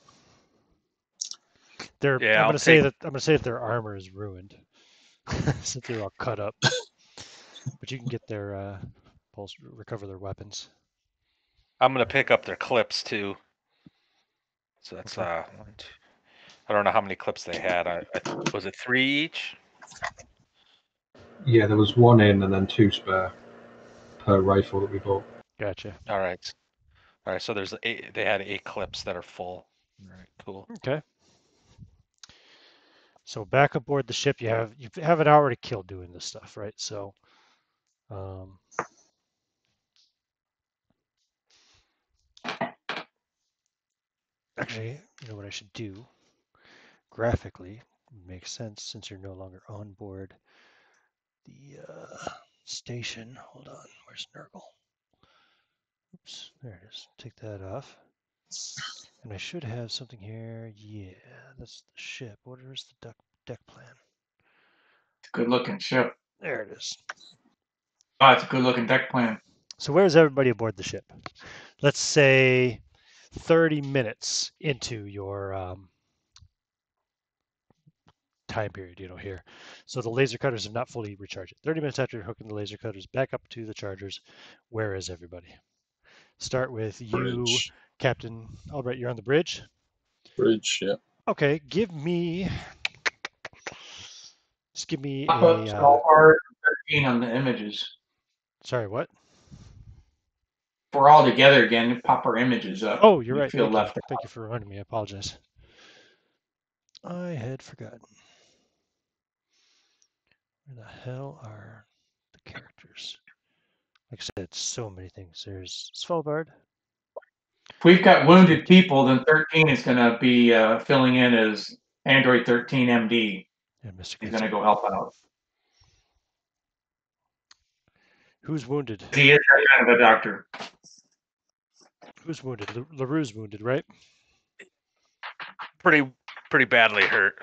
I'm gonna say that their armor is ruined since they're all cut up. But you can get their recover their weapons. I'm gonna pick up their clips too. So that's Okay. one, two. I don't know how many clips they had. Was it 3 each? Yeah, there was 1 in and then 2 spare per rifle that we bought. Gotcha. All right. So there's 8. They had 8 clips that are full. All right, cool. Okay. So back aboard the ship, you have an hour to kill doing this stuff, right? So, actually, you know what I should do? Graphically, makes sense since you're no longer on board the station. Hold on, where's Nergal? Oops, there it is. Take that off. And I should have something here. Yeah, that's the ship. Where's the deck plan? It's a good looking ship. There it is. Oh, it's a good looking deck plan. So where's everybody aboard the ship? Let's say 30 minutes into your time period, here. So the laser cutters are not fully recharged. 30 minutes after you're hooking the laser cutters back up to the chargers, where is everybody? Start with you, Bridge. Captain Albright. You're on the bridge. Bridge, yeah. Okay, just give me Pop up a. skull part 13 on the images. Sorry, what? If we're all together again, pop our images up. Oh, you're We right. feel Thank you. left out. Thank you for reminding me. I apologize. I had forgotten. Where the hell are the characters? Like I said, so many things. There's Svalbard. If we've got wounded people, then 13 is going to be filling in as Android 13 MD. And Mr. He's going to go help out. Who's wounded? He is that kind of a doctor. Who's wounded? LaRue's wounded, right? Pretty badly hurt.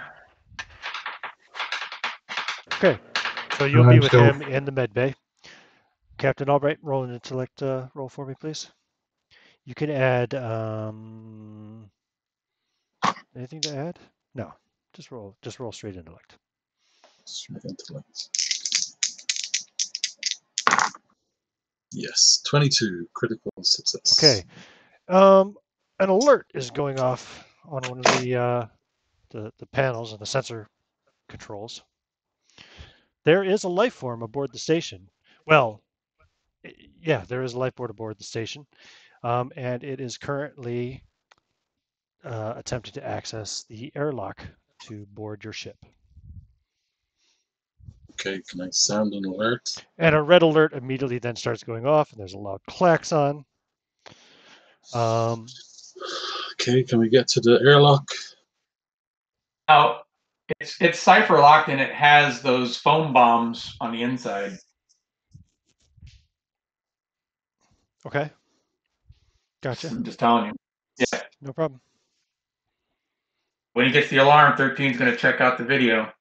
Okay, so you'll be with him in the med bay. Captain Albright, roll an intellect roll for me, please. You can add anything to add? No, just roll straight intellect. Straight intellect. Yes, 22 critical success. Okay, an alert is going off on one of the panels and the sensor controls. There is a life form aboard the station. Well, yeah, there is a life board aboard the station, and it is currently attempting to access the airlock to board your ship. Okay, can I sound an alert? And a red alert immediately then starts going off, and there's a loud klaxon. Okay, can we get to the airlock? Now, it's cipher locked and it has those foam bombs on the inside. Okay. Gotcha. I'm just telling you. Yeah. No problem. When he gets the alarm, 13 is going to check out the video.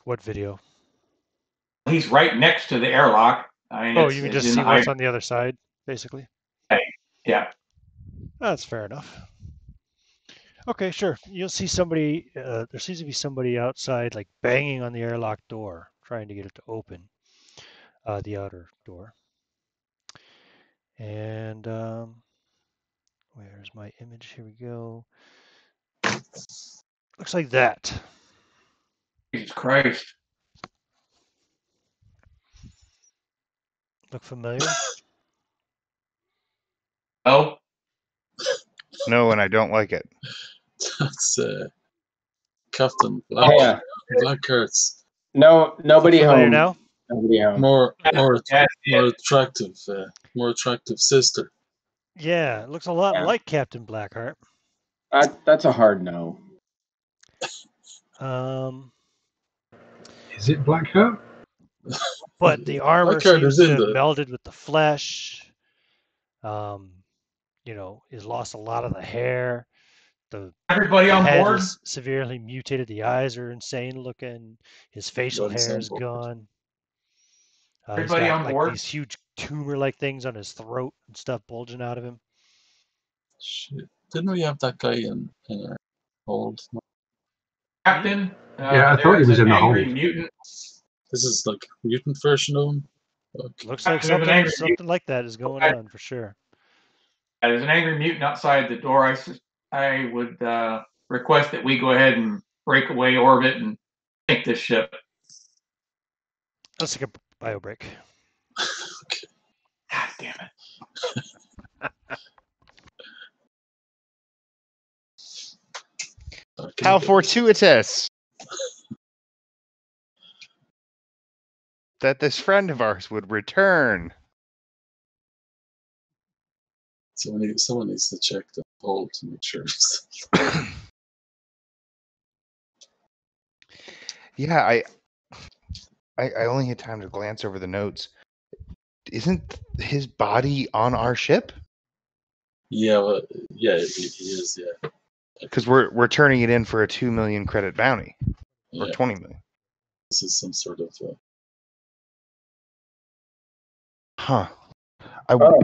What video? He's right next to the airlock. I mean, you can just see what's on the other side, basically. Yeah. That's fair enough. Okay, sure. You'll see somebody. There seems to be somebody outside, like banging on the airlock door, trying to get it to open, the outer door. And where's my image? Here we go. Looks like that. Jesus Christ. Look familiar? Oh, No, and I don't like it. That's Captain Oh, yeah. Blackheart's No, Look nobody familiar home. now? Nobody home. more attractive sister. Yeah, it looks a lot Yeah. like Captain Blackheart. That's a hard no. Is it Blackheart? But the armor Blackheart seems is to in have the melded with the flesh. He's lost a lot of the hair. The everybody on head board? is severely mutated. The eyes are insane looking. His facial Everybody's hair on is board. gone. He's Everybody got on like board? these huge tumor-like things on his throat and stuff bulging out of him. Shit. Didn't we have that guy in our hold? Captain, Yeah, I thought there he is was an in the angry hold. mutant. This is like a mutant version of him. Okay. Looks like There's an angry something like that is going on for sure. There's an angry mutant outside the door. I would request that we go ahead and break away orbit and take this ship. Let's take a bio break. Okay. God damn it. How fortuitous that this friend of ours would return. Someone needs to check the hold to make sure. Yeah, I only had time to glance over the notes. Isn't his body on our ship? Yeah, well, yeah, he is. Yeah, Because we're turning it in for a 2 million credit bounty, or yeah. 20 million. This is some sort of. Huh. Oh,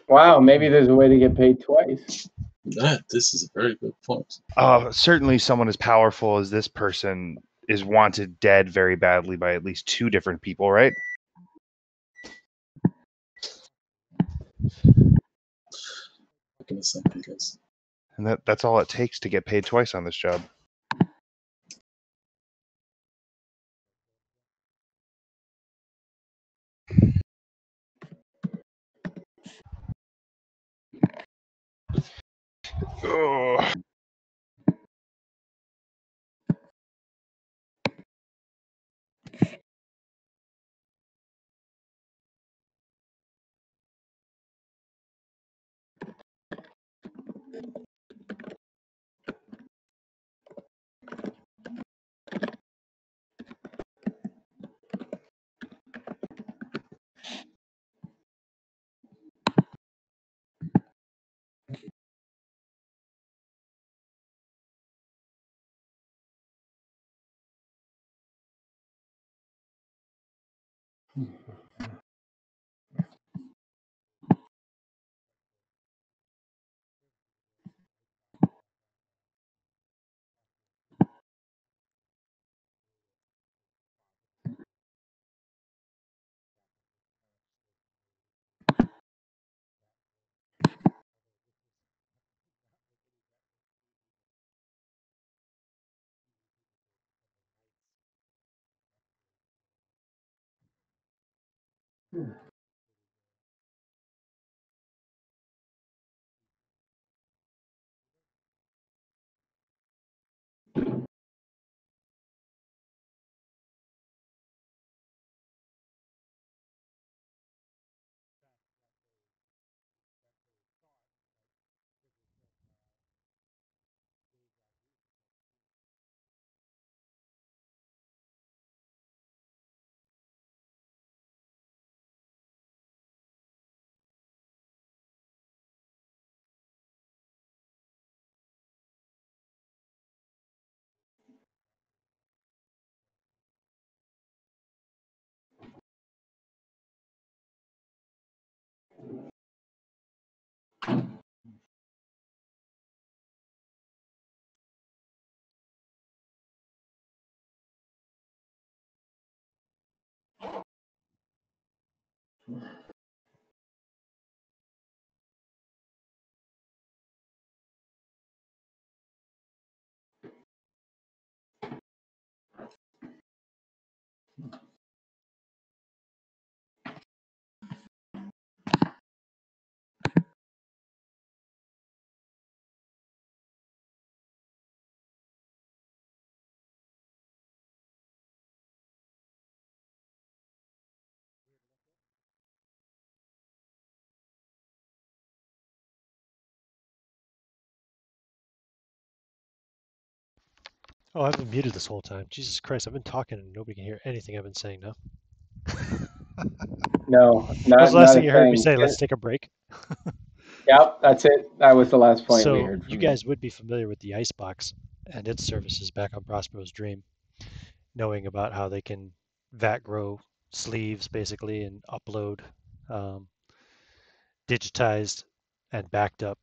wow. Maybe there's a way to get paid twice. This is a very good point. Certainly someone as powerful as this person is wanted dead very badly by at least 2 different people, right? What can I say, guys? And that's all it takes to get paid twice on this job. Oh. Oh, I've been muted this whole time. Jesus Christ, I've been talking and nobody can hear anything I've been saying now. No, What was the last not thing a you heard me thing. say? Let's take a break. Yep, that's it. That was the last point we So heard you from you. guys would be familiar with the icebox and its services back on Prospero's Dream, knowing about how they can vat grow sleeves basically and upload um, digitized and backed up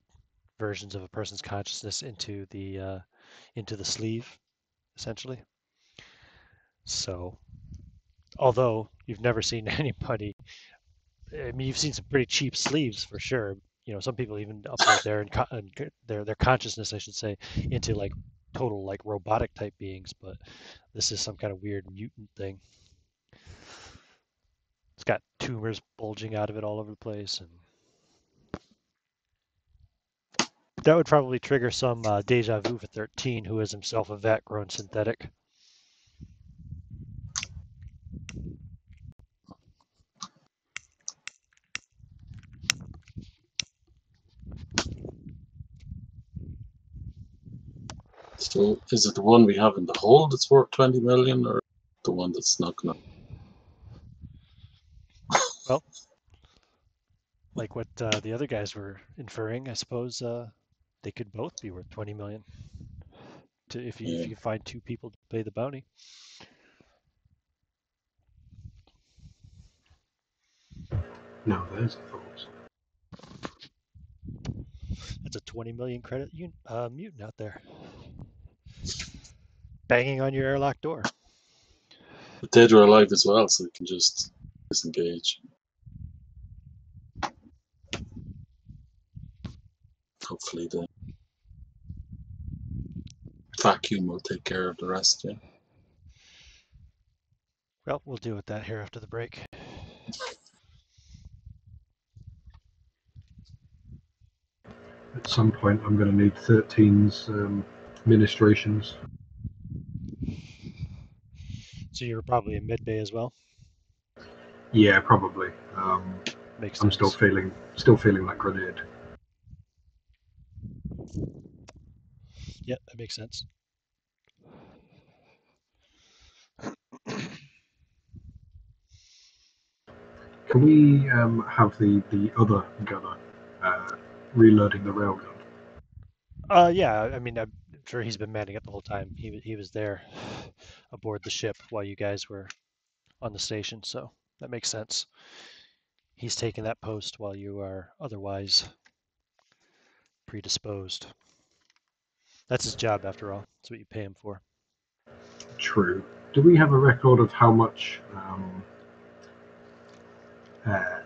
versions of a person's consciousness into the sleeve, essentially. So, although you've never seen anybody, I mean, you've seen some pretty cheap sleeves for sure. You know, some people even upload their consciousness, I should say, into like total like robotic type beings. But this is some kind of weird mutant thing. It's got tumors bulging out of it all over the place, and that would probably trigger some deja vu for 13, who is himself a vat-grown synthetic. So is it the one we have in the hold that's worth 20 million, or the one that's not going Well, like what the other guys were inferring, I suppose they could both be worth 20 million if to? Yeah. you find two people to pay the bounty. No, there's a thought. That's a 20 million credit mutant out there, banging on your airlock door. The dead or alive as well, so we can just disengage. Hopefully the vacuum will take care of the rest, yeah. Well, we'll deal with that here after the break. At some point, I'm going to need 13's ministrations. So you're probably in mid bay as well. Yeah, probably. Makes I'm sense. still feeling that grenade. Yep, that makes sense. Can we have the other gunner reloading the railgun? Yeah, I mean, I'm sure he's been manning it the whole time. He was there aboard the ship while you guys were on the station, so that makes sense. He's taking that post while you are otherwise predisposed. That's his job, after all. That's what you pay him for. True. Do we have a record of how much? I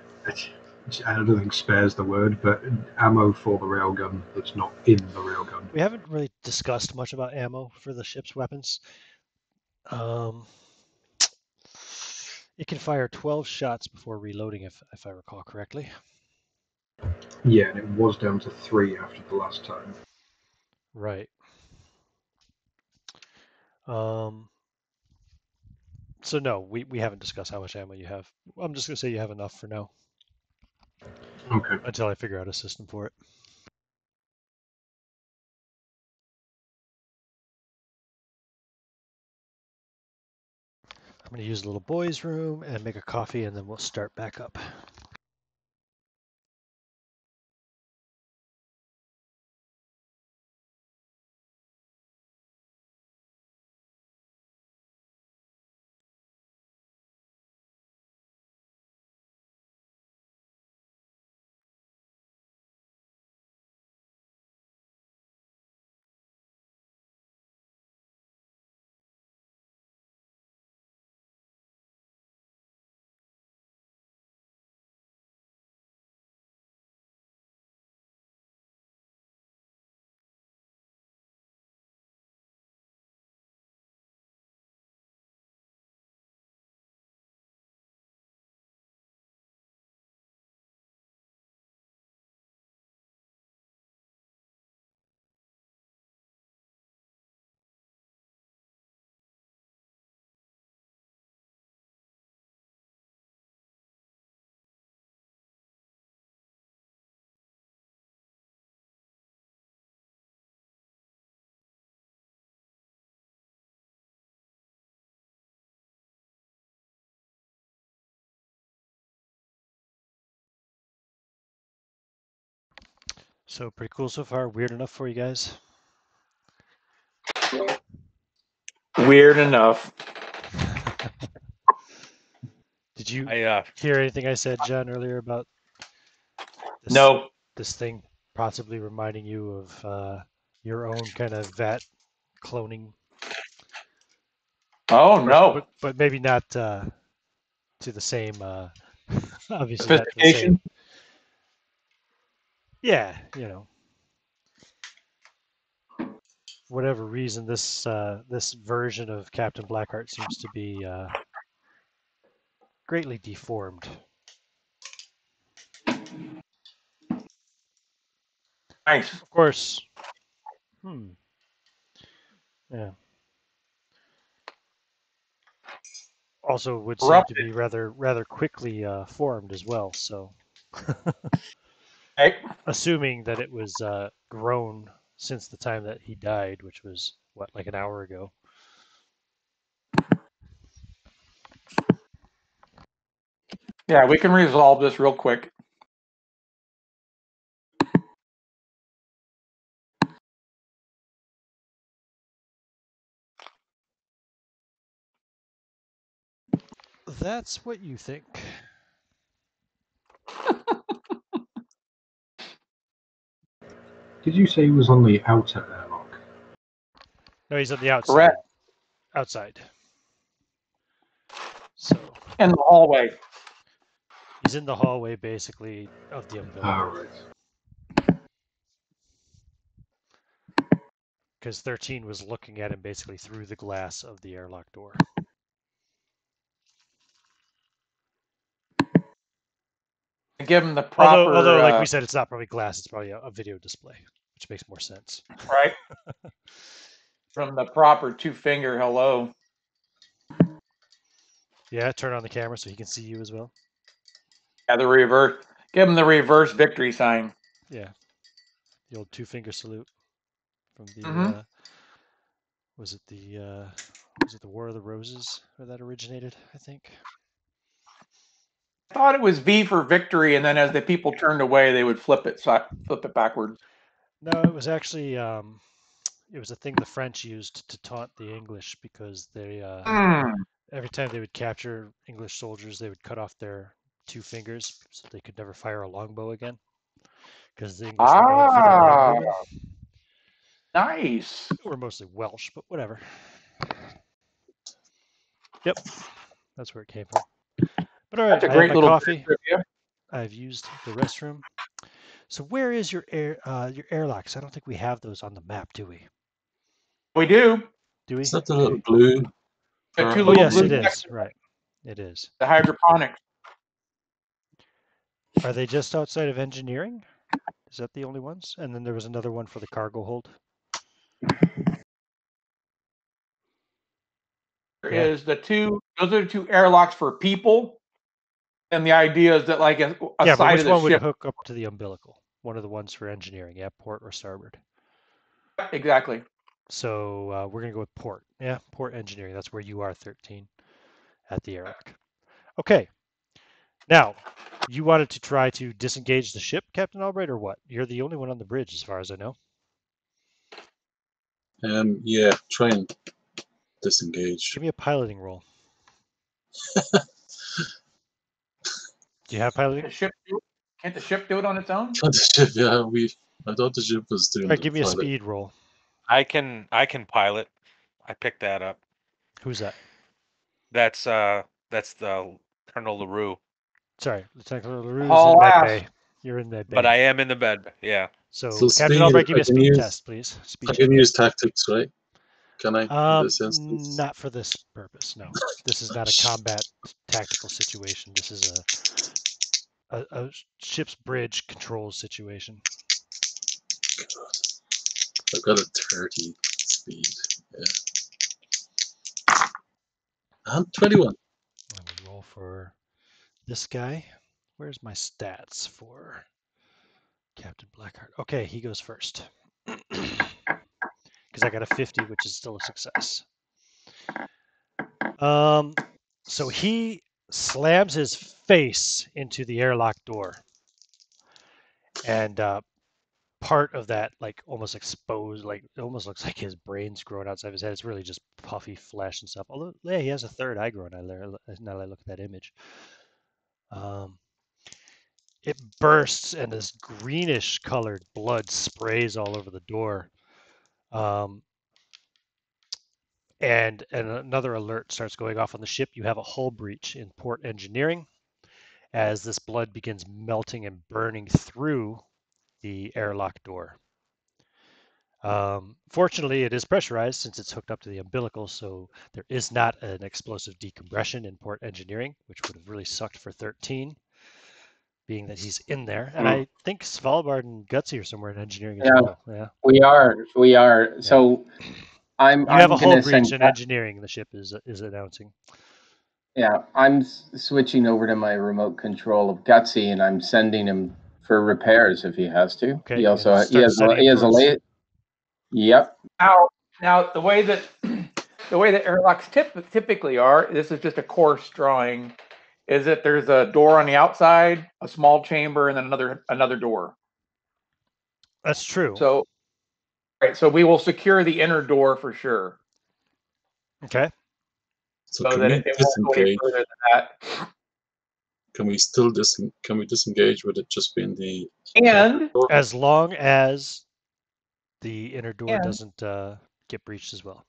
don't think spares the word, but ammo for the railgun that's not in the railgun. We haven't really discussed much about ammo for the ship's weapons. It can fire 12 shots before reloading, if I recall correctly. Yeah, and it was down to 3 after the last time. Right. So no, we haven't discussed how much ammo you have. I'm just gonna say you have enough for now. Okay. Until I figure out a system for it. I'm gonna use the little boys' room and make a coffee, and then we'll start back up. So pretty cool so far. Weird enough for you guys? Weird enough. Did you I hear anything I said, John, earlier about this No. this thing possibly reminding you of your own kind of vat cloning? Oh, no. But maybe not to the same. Obviously, not the Sophistication? same. Yeah, whatever reason, this version of Captain Blackheart seems to be greatly deformed. Nice. Of course. Yeah. Also, would seem to Corrupted. be rather quickly formed as well. So, Right? assuming that it was grown since the time that he died, which was what, like an hour ago. Yeah, we can resolve this real quick. That's what you think. Did you say he was on the outer airlock? No, he's on the outside. Correct. Outside. So. In the hallway. He's in the hallway, basically, of the umbilical. Oh, right. Because 13 was looking at him basically through the glass of the airlock door. Give him the proper. Although, like we said, it's not probably glass; it's probably a video display, which makes more sense. Right. From the proper 2-finger hello. Yeah, turn on the camera so he can see you as well. Yeah, the reverse. Give him the reverse victory sign. Yeah, the old 2-finger salute from the. Was it the War of the Roses where that originated? I think. I thought it was V for victory, and then as the people turned away, they would flip it backwards. No, it was actually it was a thing the French used to taunt the English because they every time they would capture English soldiers, they would cut off their 2 fingers so they could never fire a longbow again because the English were known for their longbowmen. Nice. We're mostly Welsh, but whatever. Yep, that's where it came from. But all right, That's a I have great my little coffee. trivia. I've used the restroom. So where is your airlocks? I don't think we have those on the map, do we? We do. Do we? Is that the little blue? The 2 Oh little yes, blue it is. sections, Right, it is. the hydroponics. Are they just outside of engineering? Is that the only ones? And then there was another one for the cargo hold. There Yeah. is the 2. Those are the 2 airlocks for people. And the idea is that, like a Yeah, but side which of the one would ship. hook up to the umbilical? One of the ones for engineering, yeah, port or starboard. Exactly. So we're gonna go with port. Yeah, port engineering. That's where you are, 13, at the airlock. Okay. Now, you wanted to try to disengage the ship, Captain Albright, or what? You're the only one on the bridge, as far as I know. Yeah, try and disengage. Give me a piloting roll. Do you have piloting? Can't the ship do it on its own? The ship, yeah, I thought the ship was doing All right, the give me a pilot. speed roll. I can pilot. I picked that up. Who's that? That's the Colonel LaRue. Sorry, Lieutenant Colonel LaRue's in med bay. You're in med bay. But I am in the bed. Yeah. So So Captain speed, Albright, give me I a can speed use- test, please. Speed I check. can use tactics, right? Can I, in this instance? Not for this purpose, no. This is not a combat tactical situation. This is a ship's bridge control situation. I've got a 30 speed. Yeah. And 21. I'm gonna roll for this guy. Where's my stats for Captain Blackheart? Okay, he goes first. Because I got a 50, which is still a success. So he slams his face into the airlock door and part of that like almost exposed, like it almost looks like his brain's growing outside of his head. It's really just puffy flesh and stuff. Although, yeah, he has a third eye growing. Now that I look at that image, it bursts and this greenish colored blood sprays all over the door. And another alert starts going off on the ship. You have a hull breach in port engineering as this blood begins melting and burning through the airlock door. Fortunately, it is pressurized since it's hooked up to the umbilical, so there is not an explosive decompression in port engineering, which would have really sucked for 13, being that he's in there. And I think Svalbard and Gutsy are somewhere in engineering as well. Yeah, we are. Yeah. So I'm You have a hull gonna breach send. in engineering. The ship is announcing. Yeah, I'm switching over to my remote control of Gutsy, and I'm sending him for repairs if he has to. Okay, He also and start sending he has a droids. late. Yep. Now the way that airlocks typically are, this is just a course drawing, is that there's a door on the outside, a small chamber, and then another door. That's true. So, right, so we will secure the inner door for sure. Okay. So So can that we it won't go any disengage? further than that. Can we still can we disengage with it just being the And door? As long as the inner door And- doesn't get breached as well.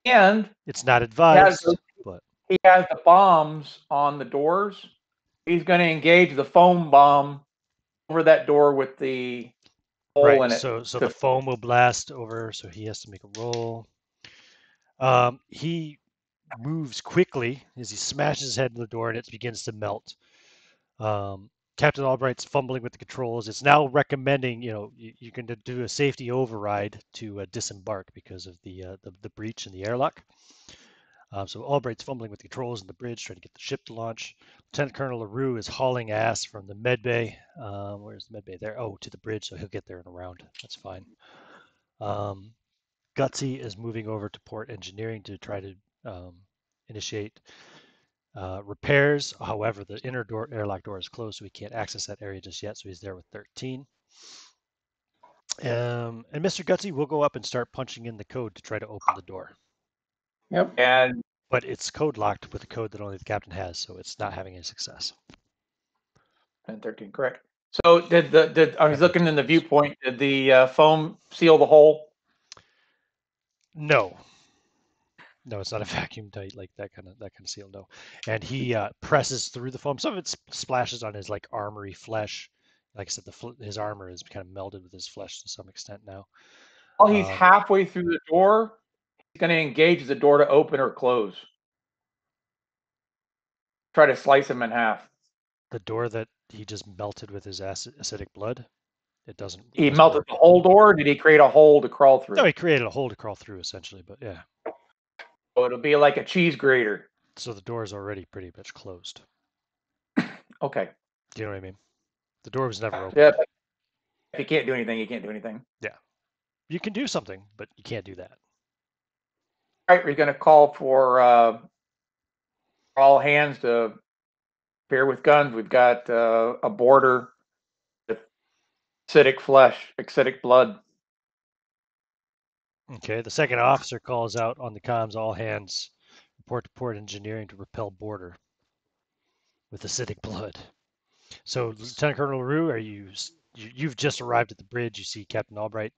and It's not advised, but he has the bombs on the doors. He's going to engage the foam bomb over that door with the hole right. in it. So the foam will blast over, so he has to make a roll. He moves quickly as he smashes his head in the door and it begins to melt. Captain Albright's fumbling with the controls. It's now recommending, you can do a safety override to disembark because of the breach in the airlock. So Albright's fumbling with the controls in the bridge, trying to get the ship to launch. Lieutenant Colonel LaRue is hauling ass from the med bay. Where's the med bay? There. Oh, to the bridge, so he'll get there in a round. That's fine. Gutsy is moving over to port engineering to try to initiate repairs. However, the inner door airlock door is closed, so he can't access that area just yet. So he's there with 13. And Mr. Gutsy will go up and start punching in the code to try to open the door. Yep. But it's code locked with a code that only the captain has, so it's not having any success. And 13, correct. So did I was looking in the viewpoint, did the foam seal the hole? No, it's not a vacuum tight like that kind of seal. No, and he presses through the foam. Some of it splashes on his like armory flesh. Like I said, his armor is kind of melded with his flesh to some extent now. While he's halfway through the door, he's going to engage the door to open or close. Try to slice him in half. The door that he just melted with his acidic blood, it doesn't. He melted the whole door. Or did he create a hole to crawl through? No, he created a hole to crawl through, essentially. But yeah. So it'll be like a cheese grater. So the door is already pretty much closed. Okay. Do you know what I mean? The door was never open. Yeah. If you can't do anything, you can't do anything. Yeah. You can do something, but you can't do that. All right, we're going to call for all hands to pair with guns. We've got a border with acidic flesh, acidic blood. Okay. The second officer calls out on the comms, all hands, report to port engineering to repel border with acidic blood. So, Lieutenant Colonel LaRue, you've just arrived at the bridge. You see Captain Albright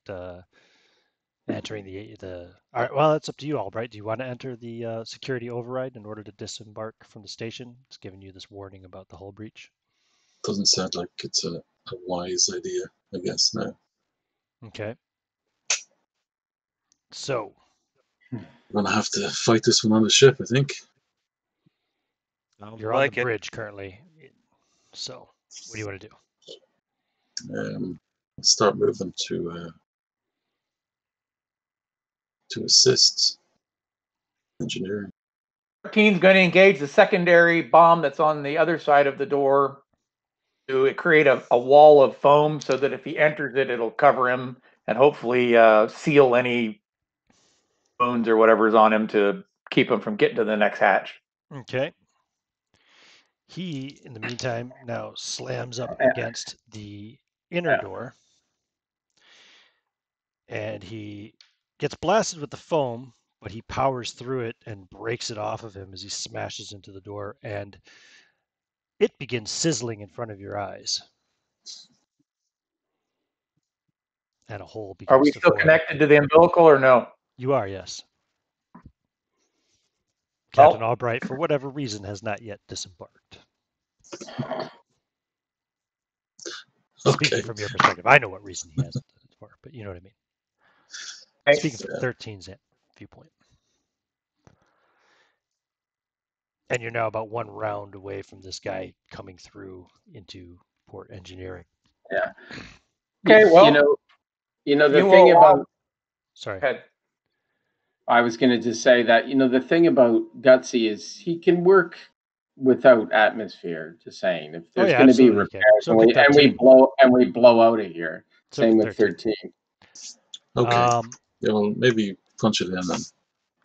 entering the. All right, well, it's up to you, Albright. Do you want to enter the security override in order to disembark from the station? It's giving you this warning about the hull breach. Doesn't sound like it's a wise idea, I guess, now. Okay. So. We're going to have to fight this one on the ship, I think. You're on the bridge currently. So, what do you want to do? Start moving to assist engineering. 13's going to engage the secondary bomb that's on the other side of the door to create a wall of foam so that if he enters it, it'll cover him and hopefully seal any wounds or whatever's on him to keep him from getting to the next hatch. Okay. He, in the meantime, now slams up against the inner door. and he gets blasted with the foam, but he powers through it and breaks it off of him as he smashes into the door, and it begins sizzling in front of your eyes. And a hole Are we begins to still form. connected to the umbilical or no? You are, yes. Well- Captain Albright, for whatever reason, has not yet disembarked. Speaking from your perspective, I know what reason he hasn't done it for, but you know what I mean. Okay. Speaking from 13's viewpoint. And you're now about one round away from this guy coming through into port engineering. Yeah. Okay, well, the you thing will, about Sorry. Go ahead. I was going to just say that the thing about Gutsy is he can work without atmosphere. Just saying, if there's going to be absolutely can. repairs So can and we 13. blow out of here. So Same can with 13. Okay. Um, Yeah, well, maybe punch it in then.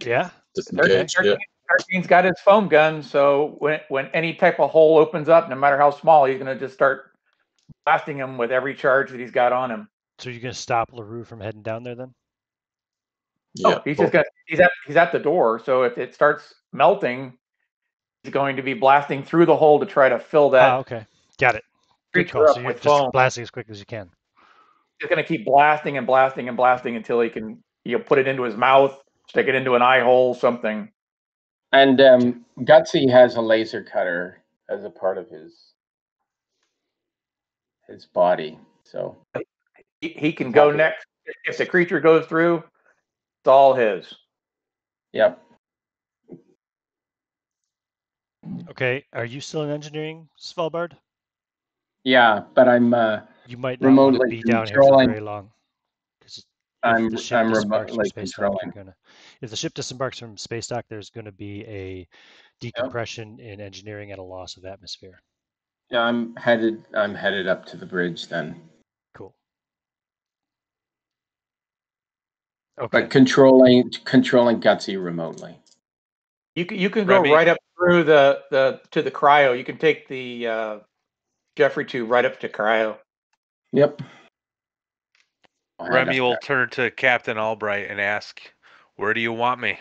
yeah. Disengage. Yeah. 13's got his foam gun, so when any type of hole opens up, no matter how small, he's going to just start blasting him with every charge that he's got on him. So you're going to stop LaRue from heading down there then? Yeah. Oh, he's at the door, so if it starts melting, he's going to be blasting through the hole to try to fill that okay. Got it. Good creature call. up So you're with just foam. blasting as quick as you can. He's going to keep blasting and blasting and blasting until he can put it into his mouth, stick it into an eye hole, something. And Gutsy has a laser cutter as a part of his body, so He can go next. If the creature goes through, it's all his. Yep. Okay. Are you still in engineering, Svalbard? Yeah, but I'm you might not want to remotely be down here for controlling. very long. Because I'm if the ship disembarks from remotely space dock, controlling. if the ship disembarks from space dock, there's gonna be a decompression in engineering and a loss of atmosphere. Yeah, I'm headed up to the bridge then. Cool. Okay. But controlling Gutsy remotely. You can go right up through the to the cryo. You can take the Jeffrey tube right up to cryo. Yep. Remy will turn to Captain Albright and ask, "Where do you want me?"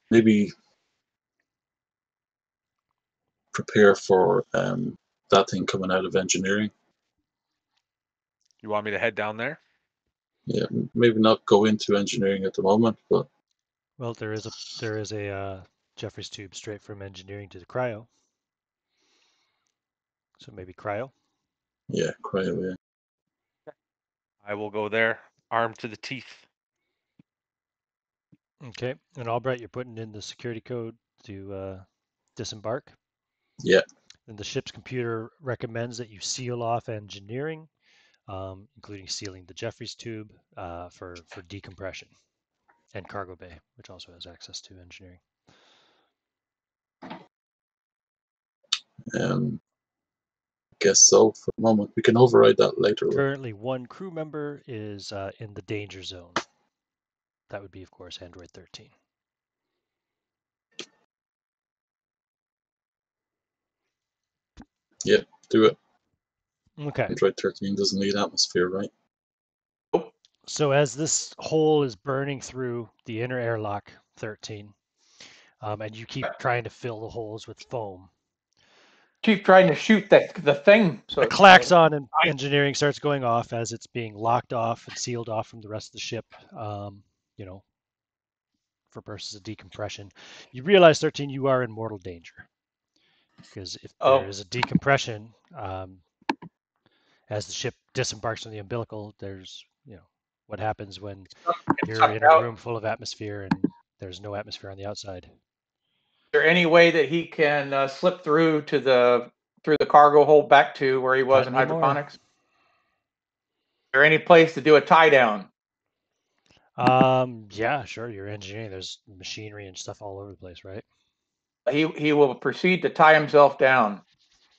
Maybe prepare for that thing coming out of engineering. You want me to head down there? Yeah, maybe not go into engineering at the moment, but well, there is a Jeffrey's tube straight from engineering to the cryo. So maybe cryo. Yeah, cryo. Yeah. I will go there, armed to the teeth. Okay, and Albright, you're putting in the security code to disembark. Yeah. And the ship's computer recommends that you seal off engineering, including sealing the Jeffrey's tube for decompression, and cargo bay, which also has access to engineering. Guess so for the moment. We can override that later. Currently, one crew member is in the danger zone. That would be, of course, Android 13. Yep, do it. Okay. Android 13 doesn't need atmosphere, right? So as this hole is burning through the inner airlock 13, and you keep trying to fill the holes with foam, Keep trying to shoot the thing. So a klaxon and engineering starts going off as it's being locked off and sealed off from the rest of the ship. For purposes of decompression, you realize 13 you are in mortal danger because if there is a decompression, as the ship disembarks from the umbilical, there's what happens when you're in a room full of atmosphere and there's no atmosphere on the outside. Is there any way that he can slip through to the cargo hold back to where he was in hydroponics? Is there any place to do a tie down? Yeah, sure. You're engineering. There's machinery and stuff all over the place, right? He will proceed to tie himself down.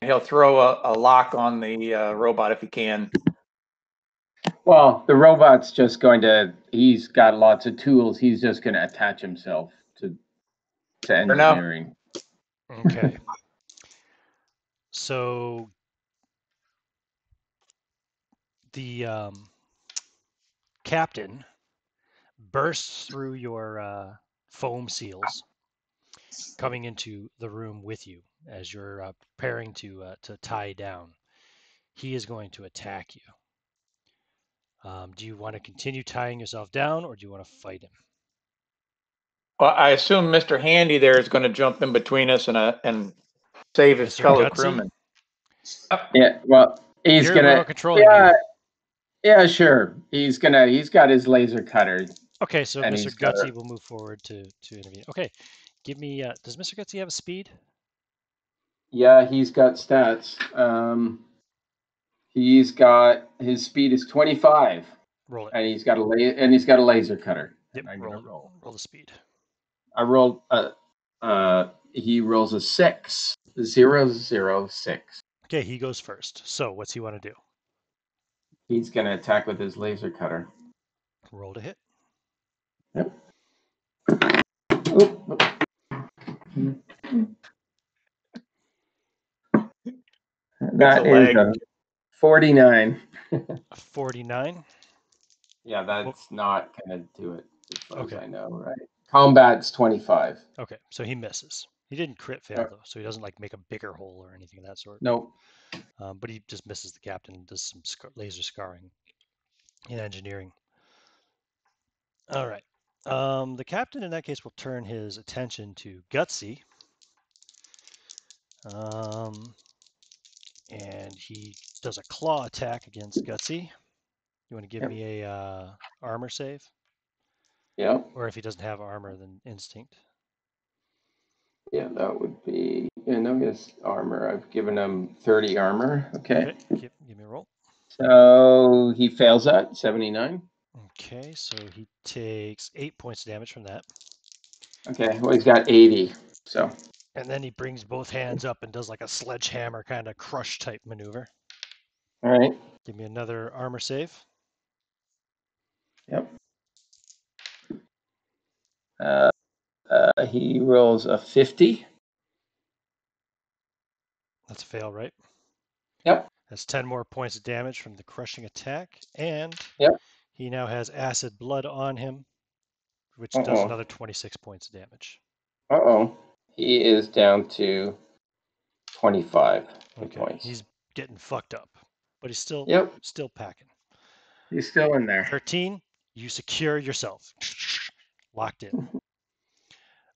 He'll throw a lock on the robot if he can. Well, the robot's just he's got lots of tools. He's just going to attach himself to engineering. Okay. So The captain bursts through your foam seals, coming into the room with you as you're preparing to tie down. He is going to attack you. Do you want to continue tying yourself down, or do you want to fight him? Well, I assume Mr. Handy there is going to jump in between us and save his Mr. fellow Gutsy? crewmen. Yeah, well, he's You're gonna. remote controlling Yeah, me. yeah, sure. He's gonna. He's got his laser cutter. Okay, so And Mr. he's got Gutsy will move forward to intervene. Okay, give me. Does Mr. Gutsy have a speed? Yeah, he's got stats. He's got his speed is 25. Roll it. And he's got a laser cutter. Yep, And I'm gonna roll. Roll the speed. I rolled. He rolls a 6. 0, 0, 6. Okay, he goes first. So what's he want to do? He's gonna attack with his laser cutter. Roll to hit. Yep. Oop. That is a 49. 49. Yeah, that's not gonna do it as far as Okay. I know, right? Combat's 25. Okay, so he misses. He didn't crit fail though, so he doesn't like make a bigger hole or anything of that sort. Nope. But he just misses the captain and does some laser scarring in engineering. All right. The captain in that case will turn his attention to Gutsy. And he does a claw attack against Gutsy. You want to give me a armor save? Yeah. Or if he doesn't have armor, then instinct. Yeah, that would be. Yeah, no, his armor. I've given him 30 armor. Okay. Give me a roll. So he fails that 79. Okay, so he takes 8 points of damage from that. Okay, well he's got 80. So. And then he brings both hands up and does like a sledgehammer kind of crush type maneuver. All right. Give me another armor save. Yep. He rolls a 50. That's a fail, right? Yep. That's 10 more points of damage from the crushing attack. And yep. He now has acid blood on him, which does another 26 points of damage. Uh-oh. He is down to 25 points. He's getting fucked up, but he's still packing. He's still in there. 13, you secure yourself. Locked in.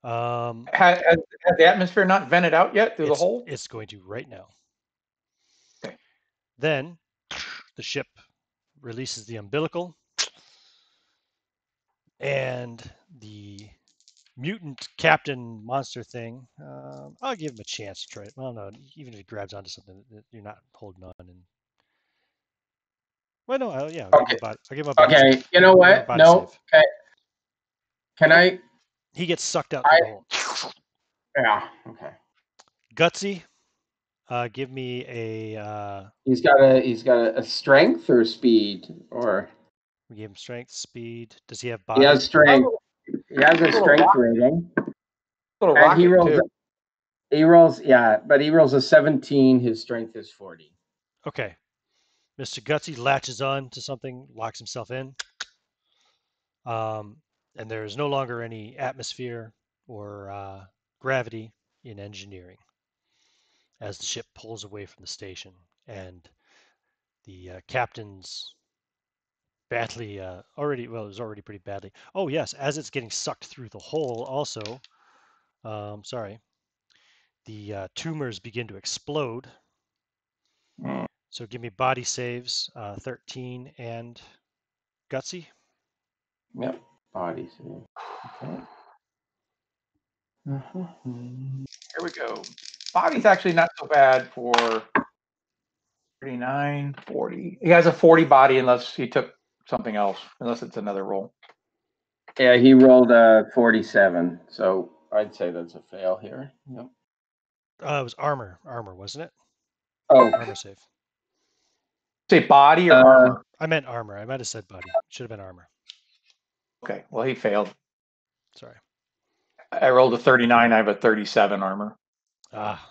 Has the atmosphere not vented out yet through the hole? It's going to right now. Okay. Then the ship releases the umbilical, and the mutant captain monster thing, I'll give him a chance to try it. Well, no, even if he grabs onto something that you're not holding on. Well, no, I'll give him a body save. You know what? No. Save. Okay. Can I? He gets sucked out through the hole. Yeah. Okay. Gutsy, give me a. He's got a strength or speed or. We gave him strength, speed. Does he have body? He has strength. He has a strength rating. And he rolls. He rolls, but he rolls a 17. His strength is 40. Okay. Mr. Gutsy latches on to something, locks himself in. And there's no longer any atmosphere or gravity in engineering as the ship pulls away from the station. And the captain's badly it was already pretty badly. Oh, yes, as it's getting sucked through the hole also, the tumors begin to explode. So give me body saves, 13 and Gutsy. Yep, body save. Okay. Here we go. Body's actually not so bad for 39, 40. He has a 40 body unless he took something else, unless it's another roll. Yeah, he rolled a 47, so I'd say that's a fail here. Yep. It was armor, wasn't it? Oh, armor save. Say body or armor? I meant armor. I might have said body. Should have been armor. Okay, well he failed. Sorry. I rolled a 39. I have a 37 armor. Ah.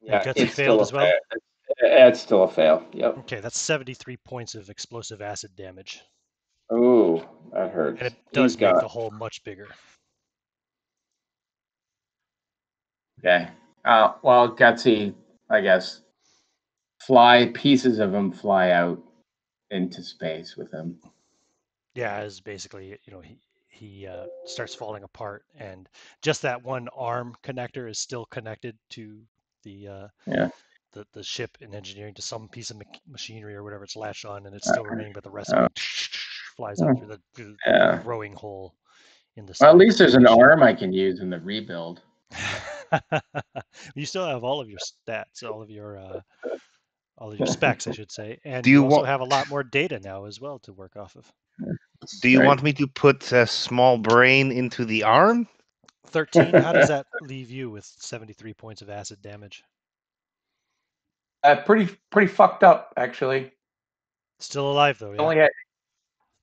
Yeah, Gutsy failed as well. That's still a fail. Yep. Okay, that's 73 points of explosive acid damage. Ooh, that hurts. And it He's does make got. the hole much bigger. Okay. Well, Gutsy, I guess. Pieces of him fly out into space with him. Yeah, as basically, he starts falling apart, and just that one arm connector is still connected to the Yeah. the ship in engineering to some piece of machinery or whatever it's latched on, and it's still remaining, but the rest of Uh, it flies out through the yeah. growing hole in the Well, side at of least there's the an ship. arm I can use in the rebuild. You still have all of your stats, all of your specs, I should say, and Do you you also want? have a lot more data now as well to work off of. Do you Right. want me to put a small brain into the arm? 13. How does that leave you with 73 points of acid damage? Pretty fucked up, actually. Still alive though, yeah.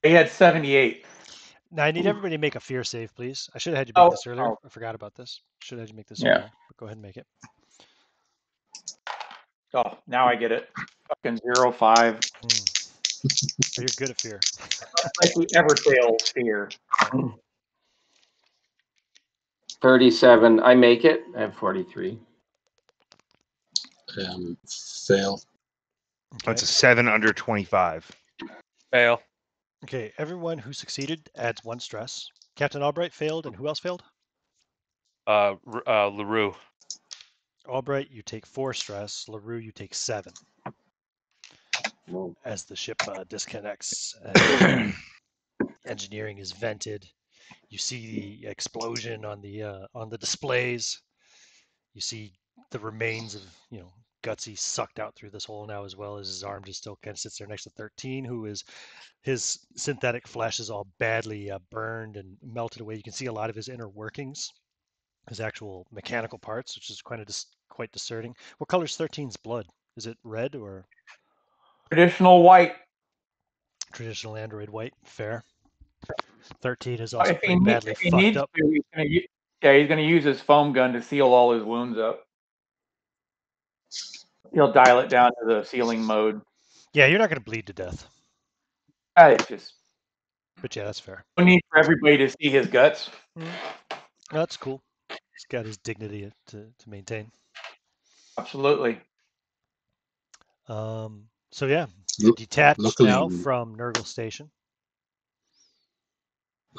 He had 78. Now I need everybody to make a fear save, please. I should have had you make Oh, this earlier. oh. I forgot about this. Should have had you make this Yeah. earlier, but go ahead and make it. Oh, now I get it. Fucking 0-5. But you're good at fear. Like we ever fail fear. 37. I make it. I have 43. Fail. Okay. That's a 7 under 25. Fail. Okay, everyone who succeeded adds 1 stress. Captain Albright failed, and who else failed? LaRue. Albright, you take 4 stress. LaRue, you take 7. As the ship disconnects, engineering is vented. You see the explosion on the displays. You see the remains of Gutsy sucked out through this hole now, as well as his arm just still kind of sits there next to 13, who is his synthetic flesh is all badly burned and melted away. You can see a lot of his inner workings, his actual mechanical parts, which is quite discerning. What color is 13's blood? Is it red or Traditional white. traditional android white? Fair. 13 is also If pretty badly if he fucked needs up. to, he's gonna use his foam gun to seal all his wounds up. He'll dial it down to the sealing mode. Yeah, you're not going to bleed to death. It's just But yeah, that's fair. no need for everybody to see his guts. That's cool. He's got his dignity to maintain. Absolutely. So yeah, you're detached Luckily, now from Nergal Station.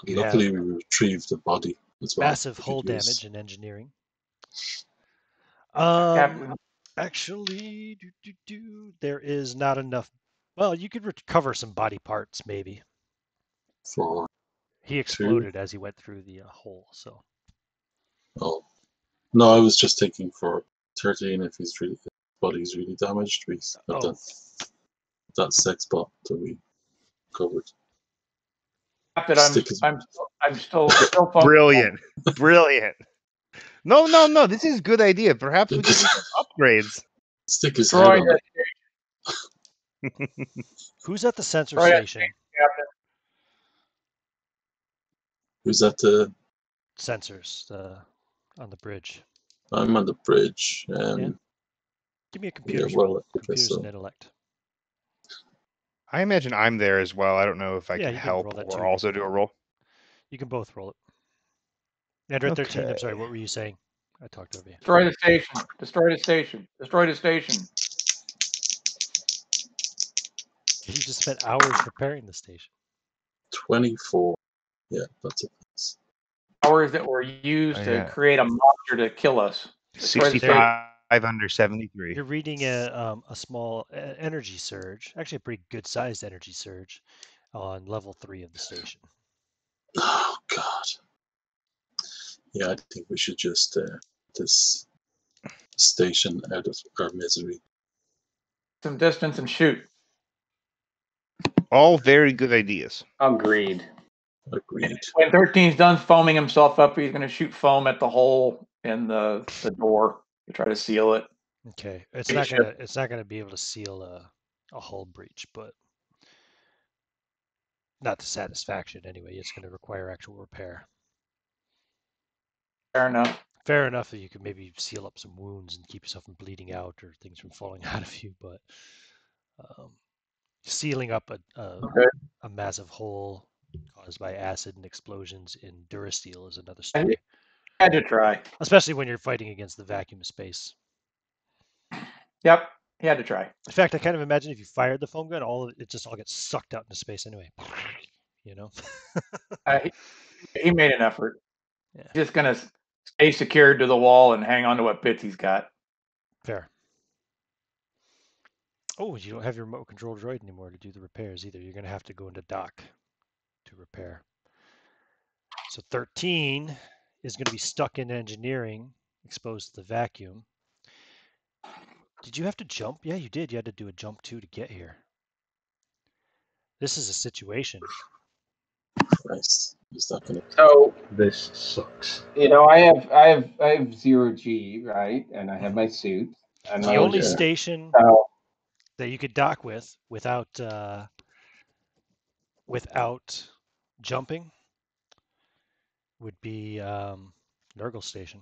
Luckily, we retrieved the body as well. Massive hull damage in engineering. Captain. Actually, there is not enough. Well, you could recover some body parts, maybe. For He exploded as he went through the hole, so. Oh. No, I was just thinking for 13, if his body's really damaged, we have that sex bot that we covered. I'm still Brilliant. Brilliant. No. This is a good idea. Perhaps we could do some upgrades. Stick his head on it. Who's at the sensor station? Who's at the sensors on the bridge? I'm on the bridge. Yeah. Give me a computer's roll. Computers and intellect. I imagine I'm there as well. I don't know if I can you help roll that or too. also do a roll. You can both roll it. Android 13, I'm sorry, what were you saying? I talked over you. Destroy the station. Destroy the station. Destroy the station. You just spent hours repairing the station. 24. Yeah, that's it. Hours that were used to create a monster to kill us. 65 under 73. You're reading a small energy surge, actually a pretty good sized energy surge on level 3 of the station. Oh God. Yeah, I think we should just this station out of our misery. Some distance and shoot. All very good ideas. Agreed. When 13's done foaming himself up, he's going to shoot foam at the hole in the door to try to seal it. Okay, it's not gonna be able to seal a hull breach, but not to satisfaction anyway. It's going to require actual repair. Fair enough. Fair enough that you could maybe seal up some wounds and keep yourself from bleeding out or things from falling out of you, but sealing up a massive hole caused by acid and explosions in Durasteel is another story. I had to try. Especially when you're fighting against the vacuum of space. Yep, he had to try. In fact, I kind of imagine if you fired the foam gun, it just all gets sucked out into space anyway. You know? He made an effort. Yeah. He's just gonna stay secured to the wall and hang on to what bits he's got. Fair. Oh, you don't have your remote control droid anymore to do the repairs either. You're going to have to go into dock to repair. So 13 is going to be stuck in engineering, exposed to the vacuum. Did you have to jump? Yeah, you did. You had to do a jump too to get here. This is a situation. Christ, is that gonna... So this sucks. You know, I have 0G, right, and I have my suit. And the only station that you could dock without jumping would be Nergal Station.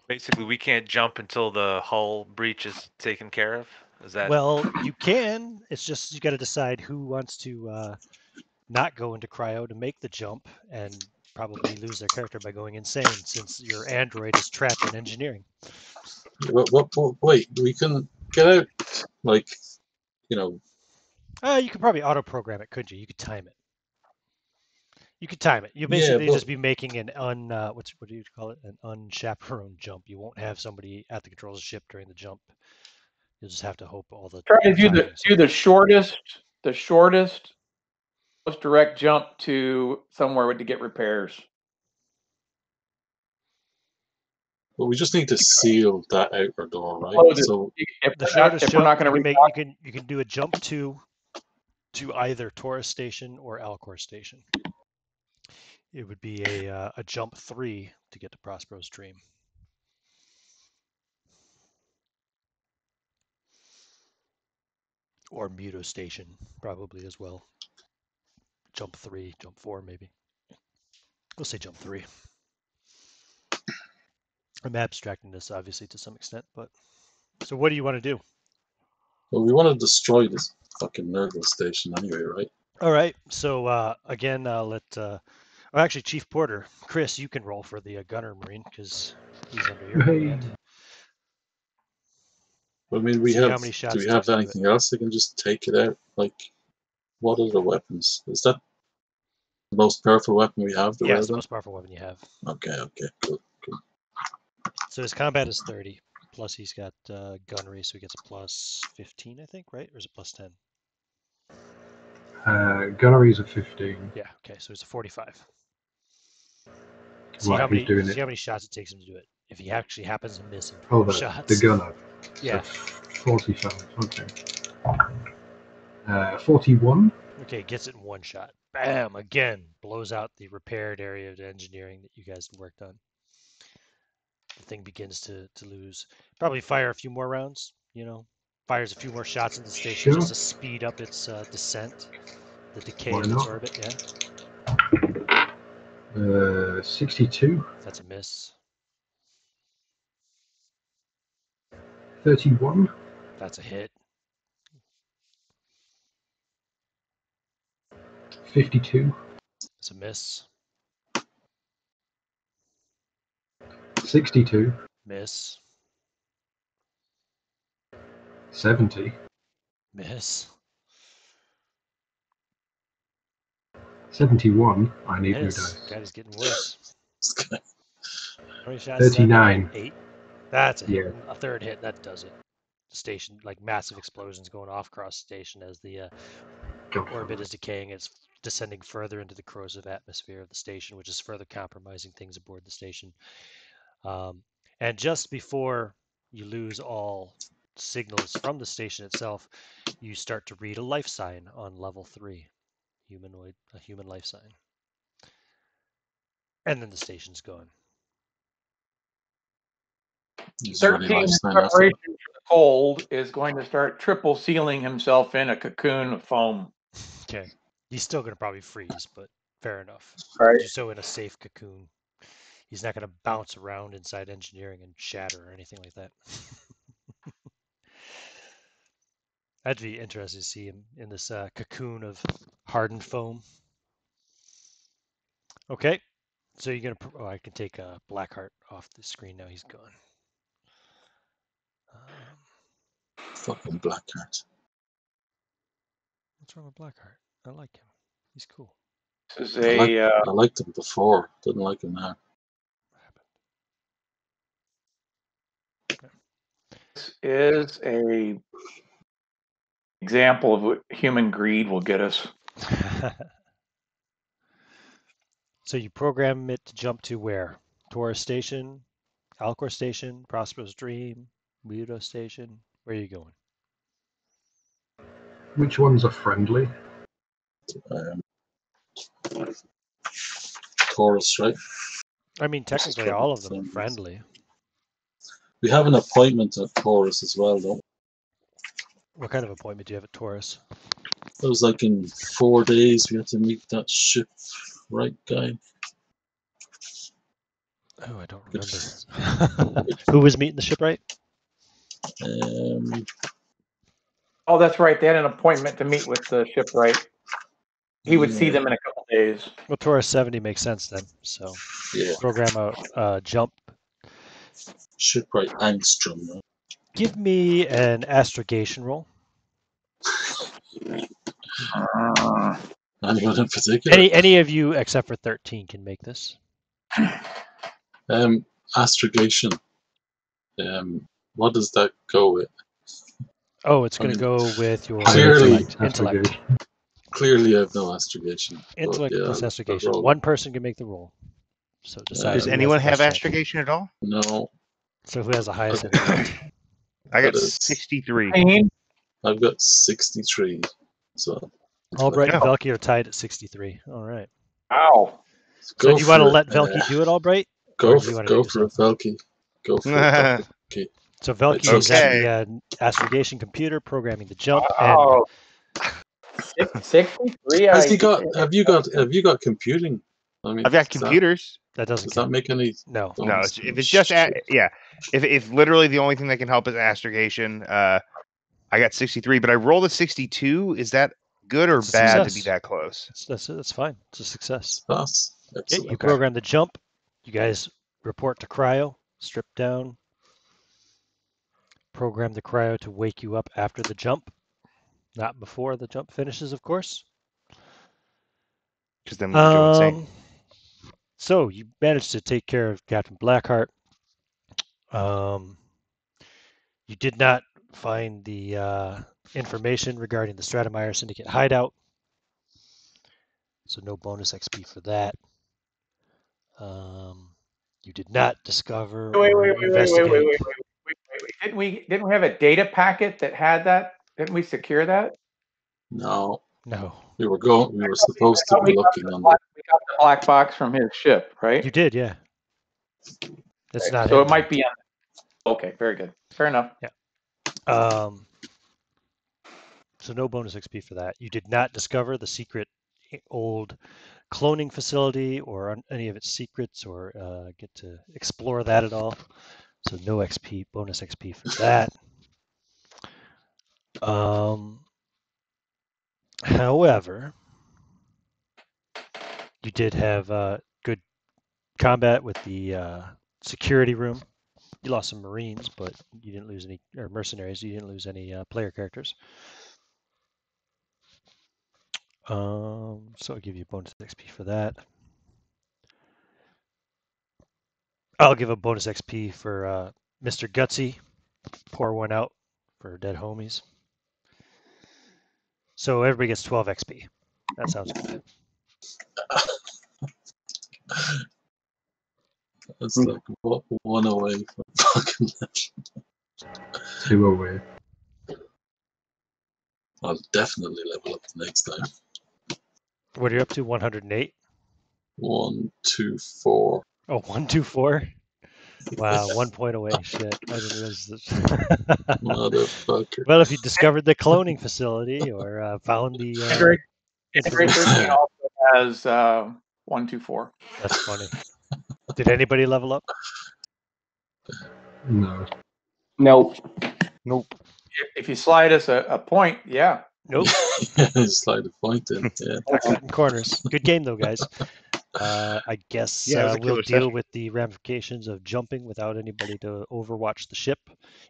Basically, we can't jump until the hull breach is taken care of. Is that? Well, you can. It's just you got to decide who wants to not go into cryo to make the jump and probably lose their character by going insane, since your android is trapped in engineering. Wait, we can get out, like, you know. You could probably auto program it, couldn't you? You could time it. You could time it. You basically just be making an what do you call it? An unchaperoned jump. You won't have somebody at the controls of the ship during the jump. You'll just have to hope all the try to do the shortest most direct jump to somewhere to get repairs. Well, we just need to seal that outer door, right? So the shortest jump you can do a jump to either Taurus Station or Alcor Station. It would be a jump 3 to get to Prospero's Dream. Or Muto Station, probably as well. Jump 3, jump 4, maybe. We'll say jump 3. I'm abstracting this, obviously, to some extent, but... So what do you want to do? Well, we want to destroy this fucking Nergal Station anyway, right? All right, so again, actually, Chief Porter, Chris, you can roll for the Gunner Marine, because he's under your command. I mean, do we have anything else that can just take it out? Like, what are the weapons? Is that the most powerful weapon we have? Yeah, it's the most powerful weapon you have. Okay, good. So his combat is 30, plus he's got gunnery, so he gets a plus 15, I think, right? Or is it plus 10? Gunnery is a 15. Yeah, okay, so it's a 45. See how many shots it takes him to do it. If he actually happens to miss him, shots. The gunner. Yeah. So 45, okay. 41. Okay, gets it in one shot. Bam! Again, blows out the repaired area of engineering that you guys worked on. The thing begins to lose. Probably fire a few more rounds, fires a few more shots into the station just to speed up its descent, the decay of its orbit, yeah. 62. That's a miss. 31. That's a hit. 52. That's a miss. 62. Miss. 70. Miss. 71. I need new dice. God is getting worse. 39. 8. That's a hit. A third hit. That does it. Station, like massive explosions going off across the station as the orbit is decaying. It's descending further into the corrosive atmosphere of the station, which is further compromising things aboard the station. And just before you lose all signals from the station itself, you start to read a life sign on level 3, a human life sign. And then the station's gone. 13 in preparation for the cold is going to start triple sealing himself in a cocoon of foam. Okay. He's still going to probably freeze, but Fair enough. All right. Just so in a safe cocoon. He's not going to bounce around inside engineering and shatter or anything like that. That'd be interesting to see him in this cocoon of hardened foam. Okay, so you're gonna. Oh, I can take Blackheart off the screen now. He's gone. Fucking Blackheart. What's wrong with Blackheart? I like him. He's cool. This is a. I liked him before. Didn't like him now. This is a example of what human greed will get us. So you program it to jump to where? Taurus Station, Alcor Station, Prosperous Dream, Muto Station. Where are you going? Which ones are friendly? Taurus, right? I mean, technically all of them are friendly. We have an appointment at Taurus as well, though. What kind of appointment do you have at Taurus? It was like in 4 days we had to meet that shipwright guy. Oh, I don't remember. Who was meeting the shipwright? Oh, that's right. They had an appointment to meet with the shipwright. He would see them in a couple days. Well, Taurus 70 makes sense then. So yeah. Program a jump. Shipwright Angstrom. Right? Give me an astrogation roll. Anyone in particular? Any of you except for 13 can make this. Astrogation. What does that go with? Oh, it's going to go with your clearly, intellect. Clearly, I have no astrogation. Intellect plus astrogation. roll. One person can make the roll. So decide. Does anyone have astrogation at all? No. So who has the highest intellect? I got 63. I've got 63. So Albright and Velky are tied at 63. All right. Wow. So do you want to let Velky do it, Albright? Go for it, Velky. Go for it, Velky. So Velky is at the astrogation computer programming the jump. Wow. 63. Have you got computing? I mean, I've got computers. That doesn't. Does that make any? No. No. If it's just if literally the only thing that can help is astrogation, I got 63, but I rolled a 62. Is that good or bad to be that close? That's fine. It's a success. That's excellent. You program the jump. You guys report to cryo. Strip down. Program the cryo to wake you up after the jump, not before the jump finishes, of course. Because then we can go insane. So you managed to take care of Captain Blackheart. You did not find the information regarding the Stratemeyer Syndicate hideout, so no bonus XP for that. You did not discover or investigate. Wait. Didn't we have a data packet that had that? Didn't we secure that? No. We were supposed to be looking on that. We got the black box from his ship, right? You did, yeah. That's not so it might be on. Okay, very good. Fair enough. Yeah. So no bonus XP for that. You did not discover the secret old cloning facility or any of its secrets or get to explore that at all. So no XP, bonus XP for that. However, you did have good combat with the security room. You lost some Marines, but you didn't lose any, or mercenaries. You didn't lose any player characters. So I'll give you a bonus XP for that. I'll give a bonus XP for Mr. Gutsy. Pour one out for dead homies. So everybody gets 12 XP. That sounds good. That's like one away from fucking level. 2 away. I'll definitely level up the next time. What are you up to? 108? 1, 2, 4. Oh, 1, 2, 4? Wow, 1 point away. Shit, I didn't realize this. Motherfucker. Well, if you discovered the cloning facility or found the... Android 13 also has 1, 2, 4. That's funny. Did anybody level up? No. Nope. Nope. If you slide us a point, yeah. Nope. Slide a point in. Yeah. Not cutting corners. Good game though, guys. I guess Yeah, it was a we'll killer deal session. with the ramifications of jumping without anybody to overwatch the ship,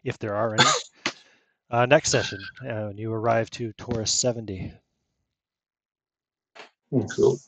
if there are any. Next session, when you arrive to Taurus 70. Cool.